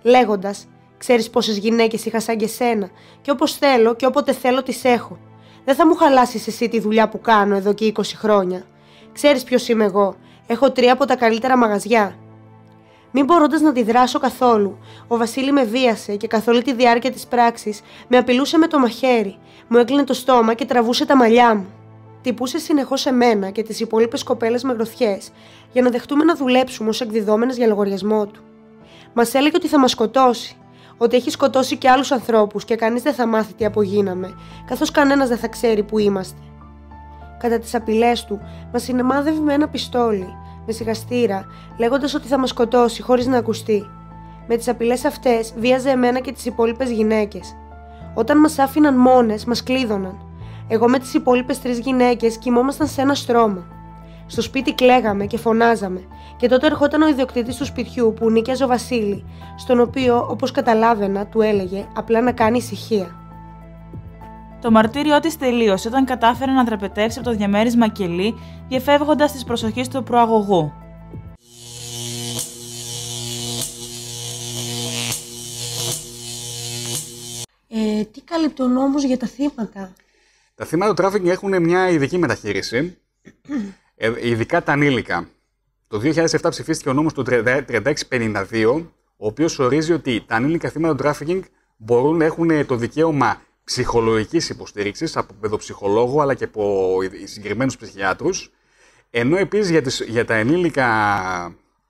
λέγοντας «Ξέρεις πόσες γυναίκες είχα σαν και σένα και όπως θέλω και όποτε θέλω τις έχω. Δεν θα μου χαλάσεις εσύ τη δουλειά που κάνω εδώ και 20 χρόνια. Ξέρεις ποιος είμαι εγώ, έχω 3 από τα καλύτερα μαγαζιά». Μην μπορώντας να αντιδράσω καθόλου, ο Βασίλη με βίασε και καθ' όλη τη διάρκεια της πράξης με απειλούσε με το μαχαίρι, μου έκλεινε το στόμα και τραβούσε τα μαλλιά μου. Τυπούσε συνεχώς εμένα και τις υπόλοιπες κοπέλες με γροθιές για να δεχτούμε να δουλέψουμε ως εκδιδόμενες για λογαριασμό του. Μας έλεγε ότι θα μας σκοτώσει, ότι έχει σκοτώσει και άλλους ανθρώπους και κανείς δεν θα μάθει τι απογίναμε, καθώς κανένας δεν θα ξέρει που είμαστε. Κατά τις απειλές του, μας συνεμάδευε με ένα πιστόλι, με σιγαστήρα, λέγοντας ότι θα μας σκοτώσει χωρίς να ακουστεί. Με τις απειλές αυτές βίαζε εμένα και τις υπόλοιπες γυναίκες. Όταν μας άφηναν μόνες, μας κλείδωναν. Εγώ με τις υπόλοιπες 3 γυναίκες κοιμόμασταν σε ένα στρώμα. Στο σπίτι κλαίγαμε και φωνάζαμε, και τότε ερχόταν ο ιδιοκτήτης του σπιτιού που νίκιαζε ο Βασίλη, στον οποίο, όπως καταλάβαινα, του έλεγε απλά να κάνει ησυχία. Το μαρτύριό της τελείωσε όταν κατάφερε να δραπετεύσει από το διαμέρισμα κελί, διαφεύγοντας της προσοχής του προαγωγού. Τι καλύπτει ο νόμος για τα θύματα? Τα θύματα του τράφικινγκ έχουν μια ειδική μεταχείριση, ειδικά τα ανήλικα. Το 2007 ψηφίστηκε ο νόμος του 3652, ο οποίος ορίζει ότι τα ανήλικα θύματα του τράφικινγκ μπορούν να έχουν το δικαίωμα ψυχολογικής υποστήριξης από παιδοψυχολόγο αλλά και από συγκεκριμένους ψυχιάτρους, ενώ επίσης για τα ενήλικα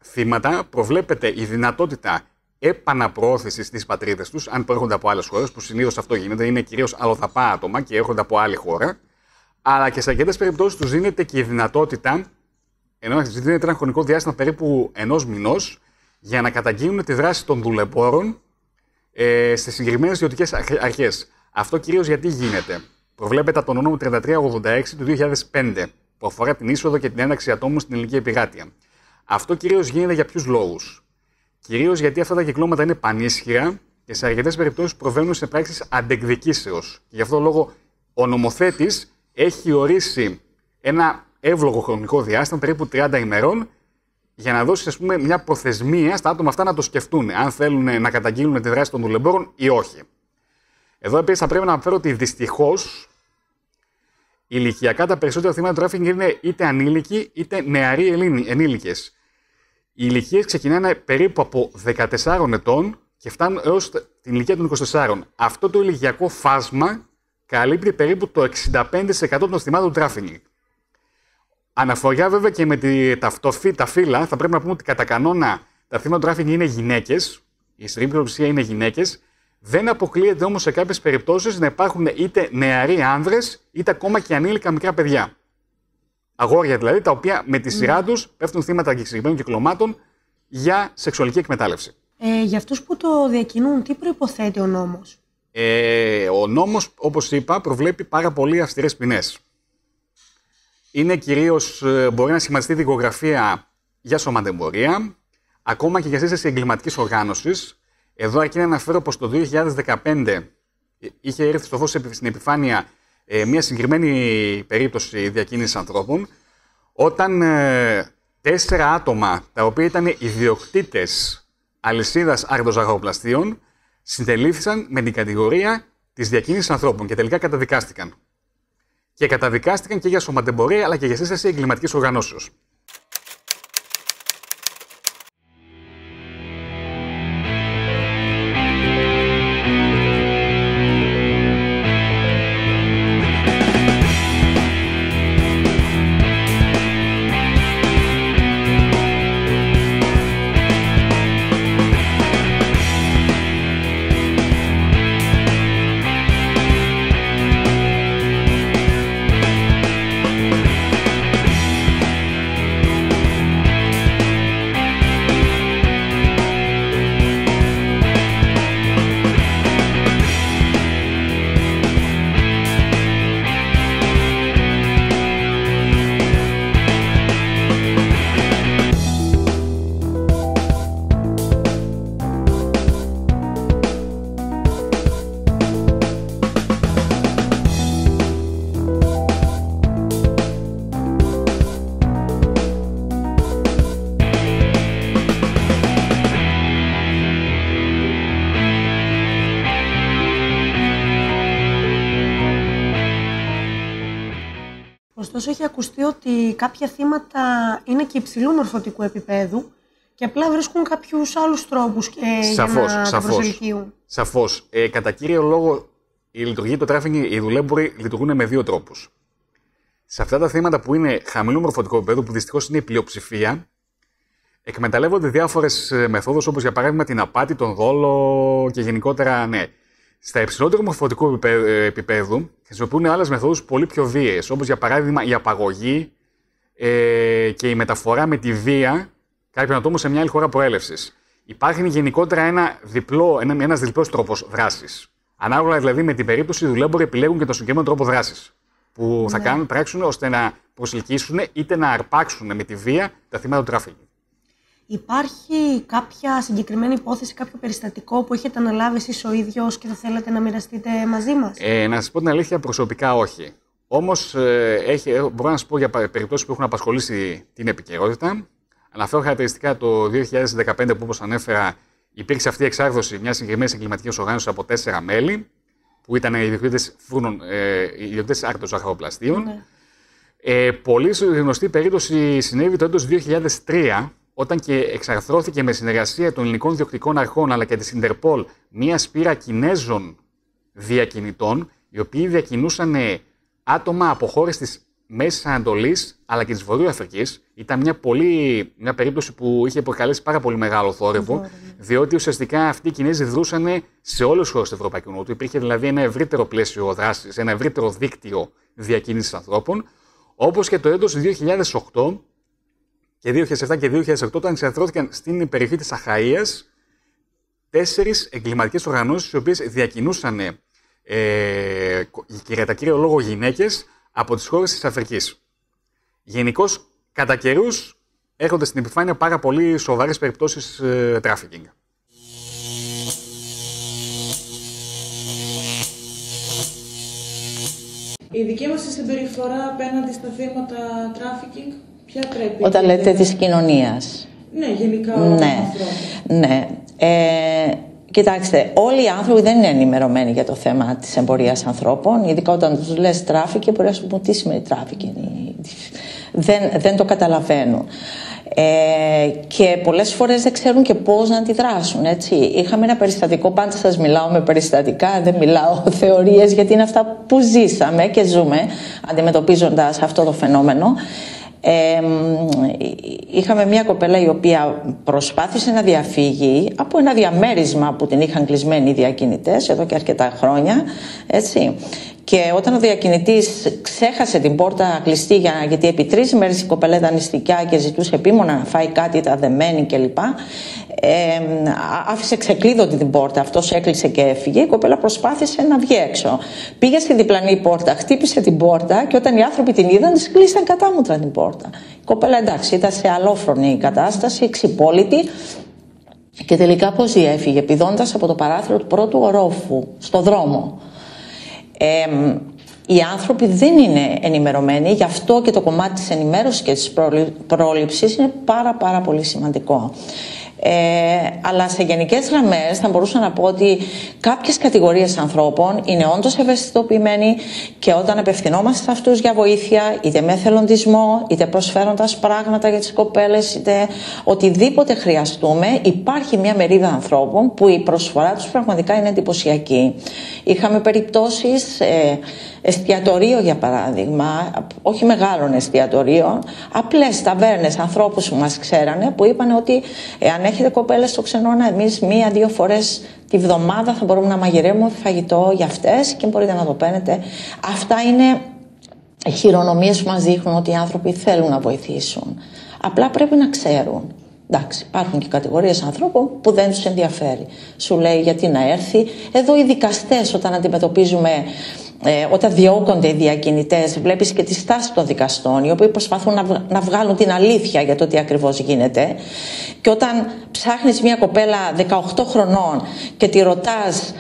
θύματα προβλέπεται η δυνατότητα επαναπροώθησης στις πατρίδες τους, αν προέρχονται από άλλες χώρες, που συνήθως αυτό γίνεται, είναι κυρίως αλλοδαπά άτομα και έρχονται από άλλη χώρα, αλλά και σε αρκετές περιπτώσεις τους δίνεται και η δυνατότητα, ενώ δίνεται ένα χρονικό διάστημα περίπου 1 μηνός, για να καταγγείλουν τη δράση των δουλεμπόρων στις συγκεκριμένες ιδιωτικές αρχές. Αυτό κυρίως γιατί γίνεται? Προβλέπεται από τον νόμο 3386 του 2005, που αφορά την είσοδο και την ένταξη ατόμων στην ελληνική επικράτεια. Αυτό κυρίως γίνεται για ποιους λόγους? Κυρίως γιατί αυτά τα κυκλώματα είναι πανίσχυρα και σε αρκετές περιπτώσεις προβαίνουν σε πράξεις αντεκδικήσεως. Γι' αυτό λόγο ο νομοθέτης έχει ορίσει ένα εύλογο χρονικό διάστημα, περίπου 30 ημερών, για να δώσει, ας πούμε, μια προθεσμία στα άτομα αυτά να το σκεφτούν, αν θέλουν να καταγγείλουν τη δράση των δουλεμπόρων ή όχι. Εδώ επίσης θα πρέπει να αναφέρω ότι δυστυχώς ηλικιακά τα περισσότερα θύματα του τράφικινγκ είναι είτε ανήλικοι είτε νεαροί ενήλικες. Οι ηλικίες ξεκινάνε περίπου από 14 ετών και φτάνουν έως την ηλικία των 24. Αυτό το ηλικιακό φάσμα καλύπτει περίπου το 65% των θυμάτων του τράφικινγκ. Αναφοριά βέβαια και με τα φύλλα, θα πρέπει να πούμε ότι κατά κανόνα τα θύματα του τράφικινγκ είναι γυναίκες, η στριμμένη πλειοψηφία είναι γυναίκες. Δεν αποκλείεται όμως σε κάποιες περιπτώσεις να υπάρχουν είτε νεαροί άνδρες, είτε ακόμα και ανήλικα μικρά παιδιά. Αγόρια δηλαδή, τα οποία με τη σειρά τους πέφτουν θύματα συγκεκριμένων κυκλωμάτων για σεξουαλική εκμετάλλευση. Για αυτούς που το διακινούν, τι προϋποθέτει ο νόμος? Ο νόμος, όπως είπα, προβλέπει πάρα πολύ αυστηρές ποινές. Είναι κυρίως, μπορεί να σχηματιστεί δικογραφία για σωματεμπορία, ακόμα και για σύσταση εγκληματικής οργάνωσης. Εδώ αρκεί να αναφέρω πως το 2015 είχε έρθει στο φως στην επιφάνεια μια συγκεκριμένη περίπτωση διακίνησης ανθρώπων, όταν 4 άτομα, τα οποία ήταν ιδιοκτήτες αλυσίδας αρτοζαγοροπλαστείων, συντελήφθησαν με την κατηγορία της διακίνησης ανθρώπων και τελικά καταδικάστηκαν. Και καταδικάστηκαν και για σωματεμπορία αλλά και για σύσταση εγκληματικής οργανώσεως. Ωστόσο, έχει ακουστεί ότι κάποια θύματα είναι και υψηλού μορφωτικού επίπεδου και απλά βρίσκουν κάποιους άλλους τρόπους για να τα προσελκύουν. Σαφώς. Κατά κύριο λόγο, η λειτουργία του τράφικινγκ, οι δουλέμποροι λειτουργούν με 2 τρόπους. Σε αυτά τα θύματα που είναι χαμηλού μορφωτικού επίπεδου, που δυστυχώς είναι η πλειοψηφία, εκμεταλλεύονται διάφορες μεθόδους, όπως για παράδειγμα την απάτη, τον δόλο και γενικότερα, ναι. Στα υψηλότερο μορφωτικού επίπεδου χρησιμοποιούν άλλες μεθόδους πολύ πιο βίαιες, όπως για παράδειγμα η απαγωγή και η μεταφορά με τη βία κάποιων ατόμων σε μια άλλη χώρα προέλευσης. Υπάρχει γενικότερα ένας διπλός τρόπος δράσης. Ανάλογα δηλαδή με την περίπτωση, οι δουλέμποροι επιλέγουν και τον συγκεκριμένο τρόπο δράσης που θα πράξουν ώστε να προσελκύσουν είτε να αρπάξουν με τη βία τα θύματα του τράφικινγκ. Υπάρχει κάποια συγκεκριμένη υπόθεση, κάποιο περιστατικό που έχετε αναλάβει εσείς ο ίδιος και θα θέλετε να μοιραστείτε μαζί μας? Να σας πω την αλήθεια, προσωπικά όχι. Όμως μπορώ να σας πω για περιπτώσεις που έχουν απασχολήσει την επικαιρότητα. Αναφέρω χαρακτηριστικά το 2015 που, όπως ανέφερα, υπήρξε αυτή η εξάρδωση μιας συγκεκριμένης εγκληματικής οργάνωσης από 4 μέλη, που ήταν οι ιδιοκτήτες άρτων ζαχαροπλαστείων. Πολύ γνωστή περίπτωση συνέβη το έτος 2003, όταν και εξαρθρώθηκε με συνεργασία των ελληνικών διοκτικών αρχών αλλά και της Ιντερπολ μία σπήρα Κινέζων διακινητών, οι οποίοι διακινούσαν άτομα από χώρες της Μέσης Ανατολής αλλά και της Βορείου Αφρικής. Ήταν μια περίπτωση που είχε προκαλέσει πάρα πολύ μεγάλο θόρυβο, διότι ουσιαστικά αυτοί οι Κινέζοι δρούσαν σε όλες τις χώρες του Ευρωπαϊκού Νότου. Υπήρχε δηλαδή ένα ευρύτερο πλαίσιο δράσης, ένα ευρύτερο δίκτυο διακίνησης ανθρώπων, όπως και το έτος 2008. Και 2007 και 2008, όταν εξαρθρώθηκαν στην περιοχή της Αχαΐας 4 εγκληματικές οργανώσεις, οι οποίες διακινούσαν κατά κύριο λόγο γυναίκες από τις χώρες της Αφρικής. Γενικώς, κατά καιρούς, έρχονται στην επιφάνεια πάρα πολύ σοβαρές περιπτώσεις τράφικινγκ. Η δική μας συμπεριφορά απέναντι στα θύματα τράφικινγκ, ποια πρέπει? Όταν λέτε της κοινωνίας. Ναι, γενικά όλων των ανθρώπων. Ναι. Κοιτάξτε, όλοι οι άνθρωποι δεν είναι ενημερωμένοι για το θέμα της εμπορίας ανθρώπων, ειδικά όταν τους λες τράφικινγκ, μπορεί να σου πούν τι σημαίνει τράφικινγκ. Δεν το καταλαβαίνουν. Και πολλές φορές δεν ξέρουν και πώς να αντιδράσουν, έτσι. Είχαμε ένα περιστατικό, πάντα σας μιλάω με περιστατικά, δεν μιλάω θεωρίες, γιατί είναι αυτά που ζήσαμε και ζούμε αντιμετωπίζοντας αυτό το φαινόμενο. Είχαμε μια κοπέλα η οποία προσπάθησε να διαφύγει από ένα διαμέρισμα που την είχαν κλεισμένοι οι διακινητές εδώ και αρκετά χρόνια, έτσι. Και όταν ο διακινητής ξέχασε την πόρτα κλειστή, γιατί επί 3 μέρες η κοπέλα ήταν νηστικιά και ζητούσε επίμονα να φάει κάτι, ήταν δεμένη κλπ. Άφησε ξεκλείδωτη την πόρτα, αυτός έκλεισε και έφυγε. Η κοπέλα προσπάθησε να βγει έξω. Πήγε στη διπλανή πόρτα, χτύπησε την πόρτα και όταν οι άνθρωποι την είδαν, της κλείσαν κατάμουτρα την πόρτα. Η κοπέλα, εντάξει, ήταν σε αλόφρονη κατάσταση, εξυπόλυτη. Και τελικά πώς διέφυγε? Πηδώντας από το παράθυρο του πρώτου ορόφου, στο δρόμο. Οι άνθρωποι δεν είναι ενημερωμένοι, γι' αυτό και το κομμάτι της ενημέρωσης και της πρόληψης είναι πάρα πολύ σημαντικό. Αλλά σε γενικές γραμμές θα μπορούσα να πω ότι κάποιες κατηγορίες ανθρώπων είναι όντως ευαισθητοποιημένοι και όταν απευθυνόμαστε σε αυτούς για βοήθεια, είτε με εθελοντισμό, είτε προσφέροντας πράγματα για τις κοπέλες, είτε οτιδήποτε χρειαστούμε, υπάρχει μια μερίδα ανθρώπων που η προσφορά τους πραγματικά είναι εντυπωσιακή. Είχαμε περιπτώσεις εστιατορείο, για παράδειγμα, όχι μεγάλων εστιατορίων, απλές ταβέρνες, ανθρώπους που μας ξέρανε, που είπαν ότι αν έχετε κοπέλες στο ξενώνα, εμείς 1-2 φορές τη βδομάδα θα μπορούμε να μαγειρεύουμε φαγητό για αυτές και μπορείτε να το παίρνετε. Αυτά είναι χειρονομίες που μας δείχνουν ότι οι άνθρωποι θέλουν να βοηθήσουν. Απλά πρέπει να ξέρουν. Εντάξει, υπάρχουν και κατηγορίες ανθρώπων που δεν τους ενδιαφέρει. Σου λέει γιατί να έρθει. Εδώ οι δικαστές, όταν αντιμετωπίζουμε, όταν διώκονται οι διακινητές, βλέπεις και τη στάση των δικαστών, οι οποίοι προσπαθούν να βγάλουν την αλήθεια για το τι ακριβώς γίνεται. Και όταν ψάχνεις μια κοπέλα 18 χρονών και τη ρωτάς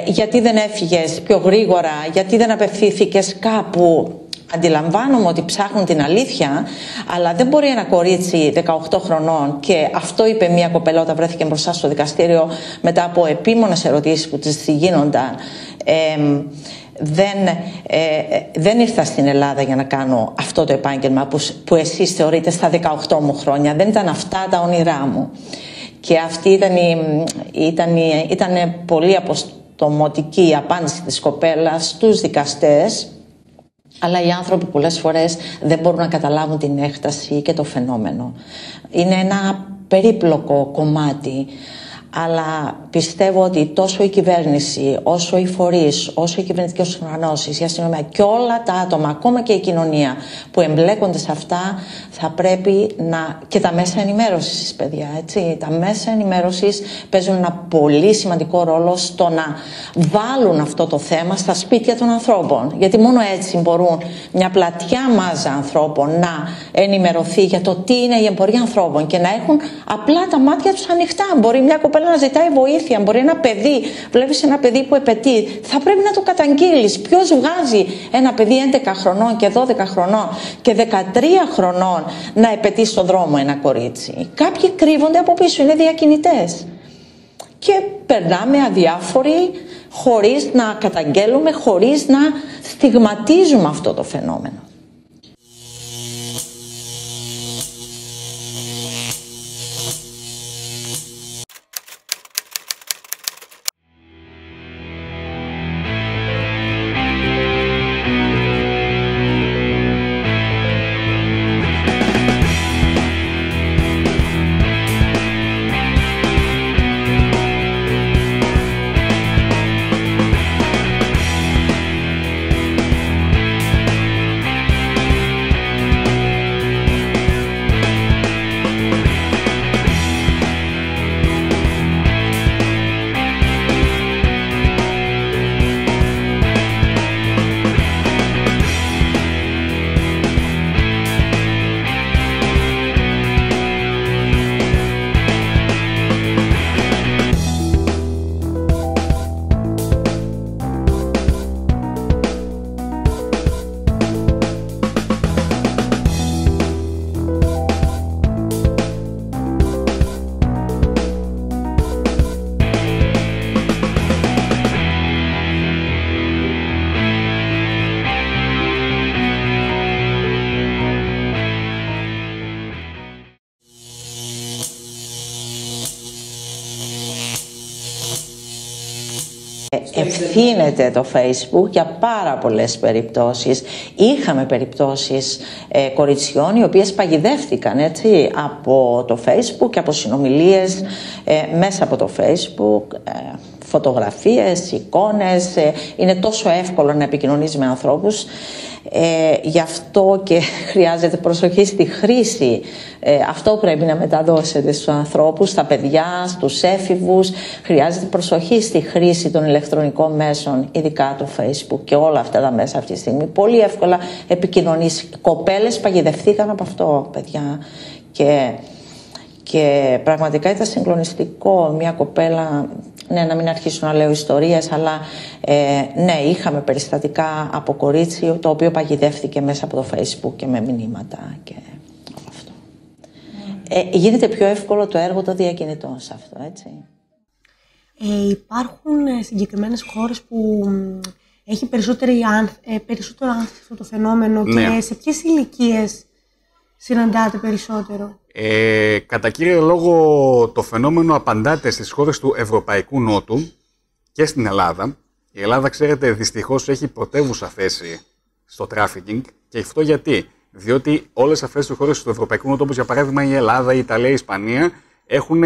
γιατί δεν έφυγες πιο γρήγορα, γιατί δεν απευθύνθηκες κάπου. Αντιλαμβάνομαι ότι ψάχνουν την αλήθεια, αλλά δεν μπορεί ένα κορίτσι 18 χρονών, και αυτό είπε μια κοπέλα όταν βρέθηκε μπροστά στο δικαστήριο μετά από επίμονες ερωτήσεις που της γίνονταν. Δεν ήρθα στην Ελλάδα για να κάνω αυτό το επάγγελμα που εσείς θεωρείτε στα 18 μου χρόνια. Δεν ήταν αυτά τα όνειρά μου. Και αυτή ήταν πολύ αποστομωτική η απάντηση της κοπέλας στους δικαστές. Αλλά οι άνθρωποι πολλές φορές δεν μπορούν να καταλάβουν την έκταση και το φαινόμενο. Είναι ένα περίπλοκο κομμάτι. Αλλά πιστεύω ότι τόσο η κυβέρνηση, όσο οι φορείς, όσο οι κυβερνητικές οργανώσεις, η αστυνομία και όλα τα άτομα, ακόμα και η κοινωνία που εμπλέκονται σε αυτά, θα πρέπει να... και τα μέσα ενημέρωσης, παιδιά, έτσι. Τα μέσα ενημέρωσης παίζουν ένα πολύ σημαντικό ρόλο στο να βάλουν αυτό το θέμα στα σπίτια των ανθρώπων. Γιατί μόνο έτσι μπορούν μια πλατιά μάζα ανθρώπων να ενημερωθεί για το τι είναι η εμπορία ανθρώπων και να έχουν απλά τα μάτια τους ανοιχτά. Μπορεί μια κοπέλα να ζητάει βοήθεια, μπορεί ένα παιδί, βλέπεις ένα παιδί που επαιτεί, θα πρέπει να το καταγγείλεις. Ποιος βγάζει ένα παιδί 11 χρονών και 12 χρονών και 13 χρονών να επαιτεί στον δρόμο ένα κορίτσι? Κάποιοι κρύβονται από πίσω, είναι διακινητές. Και περνάμε αδιάφοροι, χωρίς να καταγγέλουμε, χωρίς να στιγματίζουμε αυτό το φαινόμενο. Ευθύνεται το Facebook για πάρα πολλές περιπτώσεις. Είχαμε περιπτώσεις κοριτσιών οι οποίες παγιδεύτηκαν, έτσι, από το Facebook και από συνομιλίες μέσα από το Facebook, φωτογραφίες, εικόνες. Είναι τόσο εύκολο να επικοινωνείς με ανθρώπους. Γι' αυτό και χρειάζεται προσοχή στη χρήση. Αυτό πρέπει να μεταδώσετε στους ανθρώπους, στα παιδιά, στους έφηβους. Χρειάζεται προσοχή στη χρήση των ηλεκτρονικών μέσων, ειδικά το Facebook και όλα αυτά τα μέσα αυτή τη στιγμή. Πολύ εύκολα επικοινωνείς. Κοπέλες παγιδευθήκαν από αυτό, παιδιά. Και πραγματικά ήταν συγκλονιστικό μια κοπέλα, ναι, να μην αρχίσω να λέω ιστορίες, αλλά ναι, είχαμε περιστατικά από κορίτσι το οποίο παγιδεύτηκε μέσα από το Facebook και με μηνύματα και όλο αυτό. Γίνεται πιο εύκολο το έργο των διακινητών σε αυτό, έτσι. Υπάρχουν συγκεκριμένες χώρες που έχει περισσότερο άνθρωπο το φαινόμενο, ναι, και σε ποιες ηλικίες συναντάτε περισσότερο? Κατά κύριο λόγο το φαινόμενο απαντάται στις χώρες του Ευρωπαϊκού Νότου και στην Ελλάδα. Η Ελλάδα, ξέρετε, δυστυχώς έχει πρωτεύουσα θέση στο τράφικινγκ. Και αυτό γιατί? Διότι όλες αυτές τις χώρες του Ευρωπαϊκού Νότου, όπως για παράδειγμα η Ελλάδα, η Ιταλία, η Ισπανία, έχουν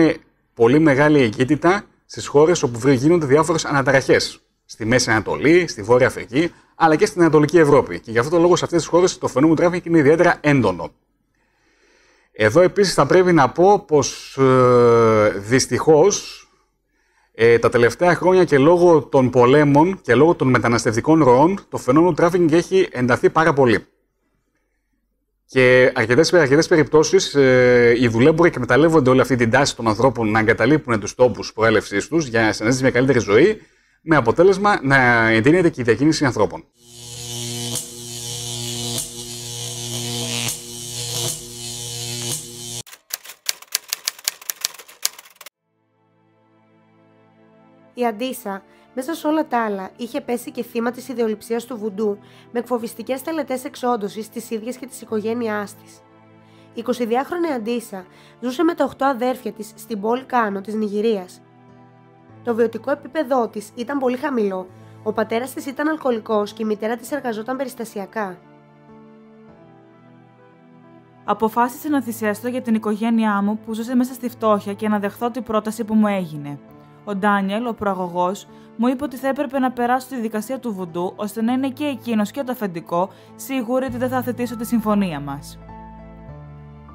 πολύ μεγάλη εγκύτητα στις χώρες όπου γίνονται διάφορες αναταραχές. Στη Μέση Ανατολή, στη Βόρεια Αφρική, αλλά και στην Ανατολική Ευρώπη. Και γι' αυτό το λόγο σε αυτές τις χώρες το φαινόμενο του τράφικινγκ είναι ιδιαίτερα έντονο. Εδώ επίσης θα πρέπει να πω πως δυστυχώς τα τελευταία χρόνια και λόγω των πολέμων και λόγω των μεταναστευτικών ροών το φαινόμενο του τράφικινγκ έχει ενταθεί πάρα πολύ. Και αρκετές περιπτώσεις οι δουλέμποροι εκμεταλλεύονται όλη αυτή την τάση των ανθρώπων να εγκαταλείπουν τους τόπους προέλευσής τους για να συναντήσει μια καλύτερη ζωή, με αποτέλεσμα να εντείνεται και η διακίνηση ανθρώπων. Η Αντίσα, μέσα σε όλα τα άλλα, είχε πέσει και θύμα της ιδεολειψίας του βουντού, με εκφοβιστικές τελετές εξόντωσης της ίδιας και της οικογένειάς της. Η 22χρονη Αντίσα ζούσε με τα 8 αδέρφια της στην πόλη Κάνο της Νιγηρίας. Το βιωτικό επίπεδό της ήταν πολύ χαμηλό, ο πατέρας της ήταν αλκοολικός και η μητέρα της εργαζόταν περιστασιακά. Αποφάσισα να θυσιαστώ για την οικογένειά μου που ζούσε μέσα στη φτώχεια και να δεχθώ την πρόταση που μου έγινε. Ο Ντάνιελ, ο προαγωγός, μου είπε ότι θα έπρεπε να περάσω τη δικασία του βουντού ώστε να είναι και εκείνος και το αφεντικό σίγουροι ότι δεν θα αθετήσω τη συμφωνία μας.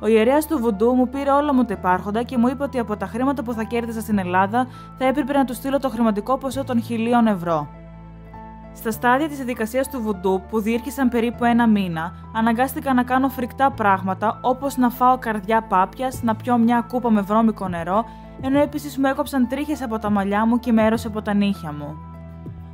Ο ιερέας του βουντού μου πήρε όλα μου τα υπάρχοντα και μου είπε ότι από τα χρήματα που θα κέρδιζα στην Ελλάδα θα έπρεπε να του στείλω το χρηματικό ποσό των 1.000 ευρώ. Στα στάδια της διαδικασίας του βουντού, που διήρκησαν περίπου 1 μήνα, αναγκάστηκα να κάνω φρικτά πράγματα όπως να φάω καρδιά πάπιας, να πιω μια κούπα με βρώμικο νερό, ενώ επίσης μου έκοψαν τρίχες από τα μαλλιά μου και μέρος από τα νύχια μου.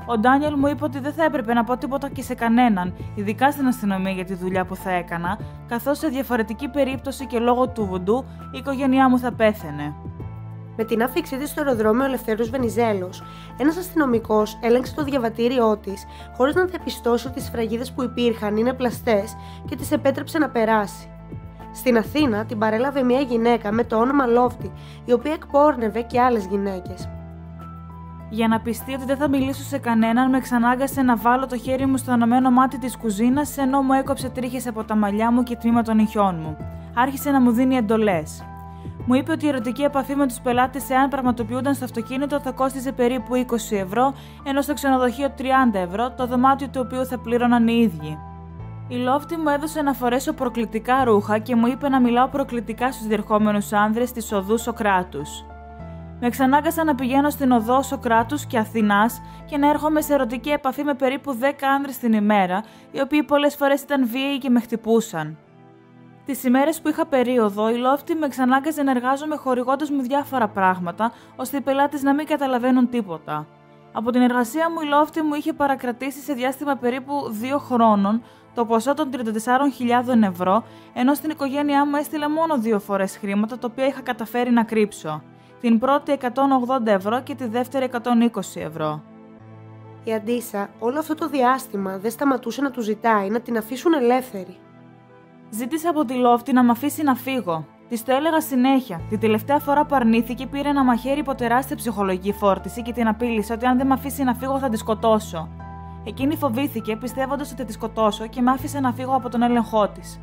Ο Ντάνιελ μου είπε ότι δεν θα έπρεπε να πω τίποτα και σε κανέναν, ειδικά στην αστυνομία για τη δουλειά που θα έκανα, καθώς σε διαφορετική περίπτωση και λόγω του βουντού η οικογένειά μου θα πέθαινε. Με την άφηξή της στο αεροδρόμιο Ελευθέριος Βενιζέλος, ένας αστυνομικός έλεγξε το διαβατήριό της χωρίς να διαπιστώσει ότι οι σφραγίδες που υπήρχαν είναι πλαστές και της επέτρεψε να περάσει. Στην Αθήνα την παρέλαβε μια γυναίκα με το όνομα Λόφτη, η οποία εκπόρνευε και άλλες γυναίκες. Για να πιστεί ότι δεν θα μιλήσω σε κανέναν, με εξανάγκασε να βάλω το χέρι μου στο αναμένο μάτι της κουζίνας, ενώ μου έκοψε τρίχες από τα μαλλιά μου και τμήμα των νυχιών μου. Άρχισε να μου δίνει εντολές. Μου είπε ότι η ερωτική επαφή με τους πελάτες, εάν πραγματοποιούνταν στο αυτοκίνητο, θα κόστιζε περίπου 20 ευρώ, ενώ στο ξενοδοχείο 30 ευρώ, το δωμάτιο του οποίου θα πλήρωναν οι ίδιοι. Η Λόφτη μου έδωσε να φορέσω προκλητικά ρούχα και μου είπε να μιλάω προκλητικά στους διερχόμενους άνδρες της οδού Σοκράτους. Με εξανάγκασαν να πηγαίνω στην οδό Σοκράτους και Αθηνάς και να έρχομαι σε ερωτική επαφή με περίπου 10 άνδρες την ημέρα, οι οποίοι πολλές φορές ήταν βίαιοι και με χτυπούσαν. Τις ημέρες που είχα περίοδο, η Λόφτη με εξανάγκαζε να εργάζομαι χορηγώντας μου διάφορα πράγματα, ώστε οι πελάτες να μην καταλαβαίνουν τίποτα. Από την εργασία μου, η Λόφτη μου είχε παρακρατήσει σε διάστημα περίπου 2 χρόνων το ποσό των 34.000 ευρώ, ενώ στην οικογένειά μου έστειλε μόνο 2 φορές χρήματα, τα οποία είχα καταφέρει να κρύψω. Την πρώτη 180 ευρώ και τη δεύτερη 120 ευρώ. Η Αντίσα όλο αυτό το διάστημα δεν σταματούσε να του ζητάει να την αφήσουν ελεύθερη. Ζήτησα από τη Λόφτη να με αφήσει να φύγω. Της το έλεγα συνέχεια. Την τελευταία φορά που αρνήθηκε, πήρε ένα μαχαίρι υπό τεράστια ψυχολογική φόρτιση και την απείλησε ότι αν δεν με αφήσει να φύγω θα τη σκοτώσω. Εκείνη φοβήθηκε, πιστεύοντας ότι τη σκοτώσω και με άφησε να φύγω από τον έλεγχό της.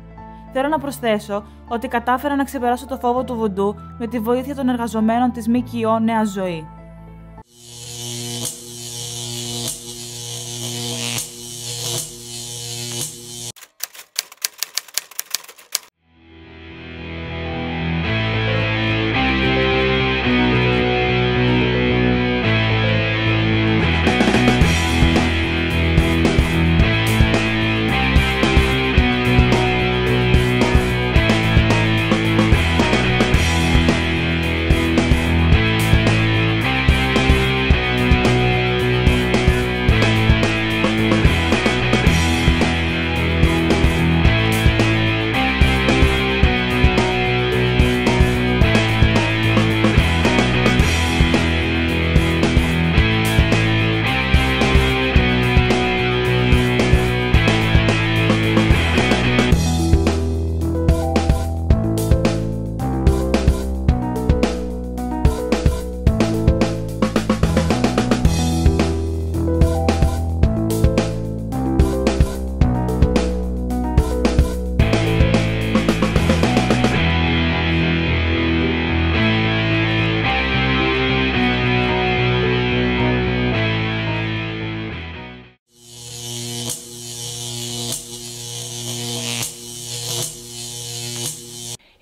Θέλω να προσθέσω ότι κατάφερα να ξεπεράσω το φόβο του βουντού με τη βοήθεια των εργαζομένων της ΜΚΟ Νέα Ζωή.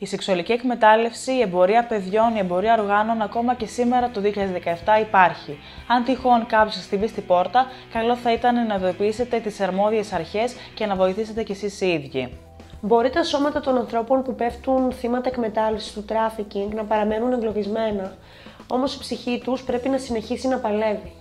Η σεξουαλική εκμετάλλευση, η εμπορία παιδιών, η εμπορία οργάνων ακόμα και σήμερα το 2017 υπάρχει. Αν τυχόν κάποιος σας χτυπήσει στην πόρτα, καλό θα ήταν να ειδοποιήσετε τις αρμόδιες αρχές και να βοηθήσετε κι εσείς οι ίδιοι. Μπορεί τα σώματα των ανθρώπων που πέφτουν θύματα εκμετάλλευσης του τράφικινγκ να παραμένουν εγκλωβισμένα, όμως η ψυχή τους πρέπει να συνεχίσει να παλεύει.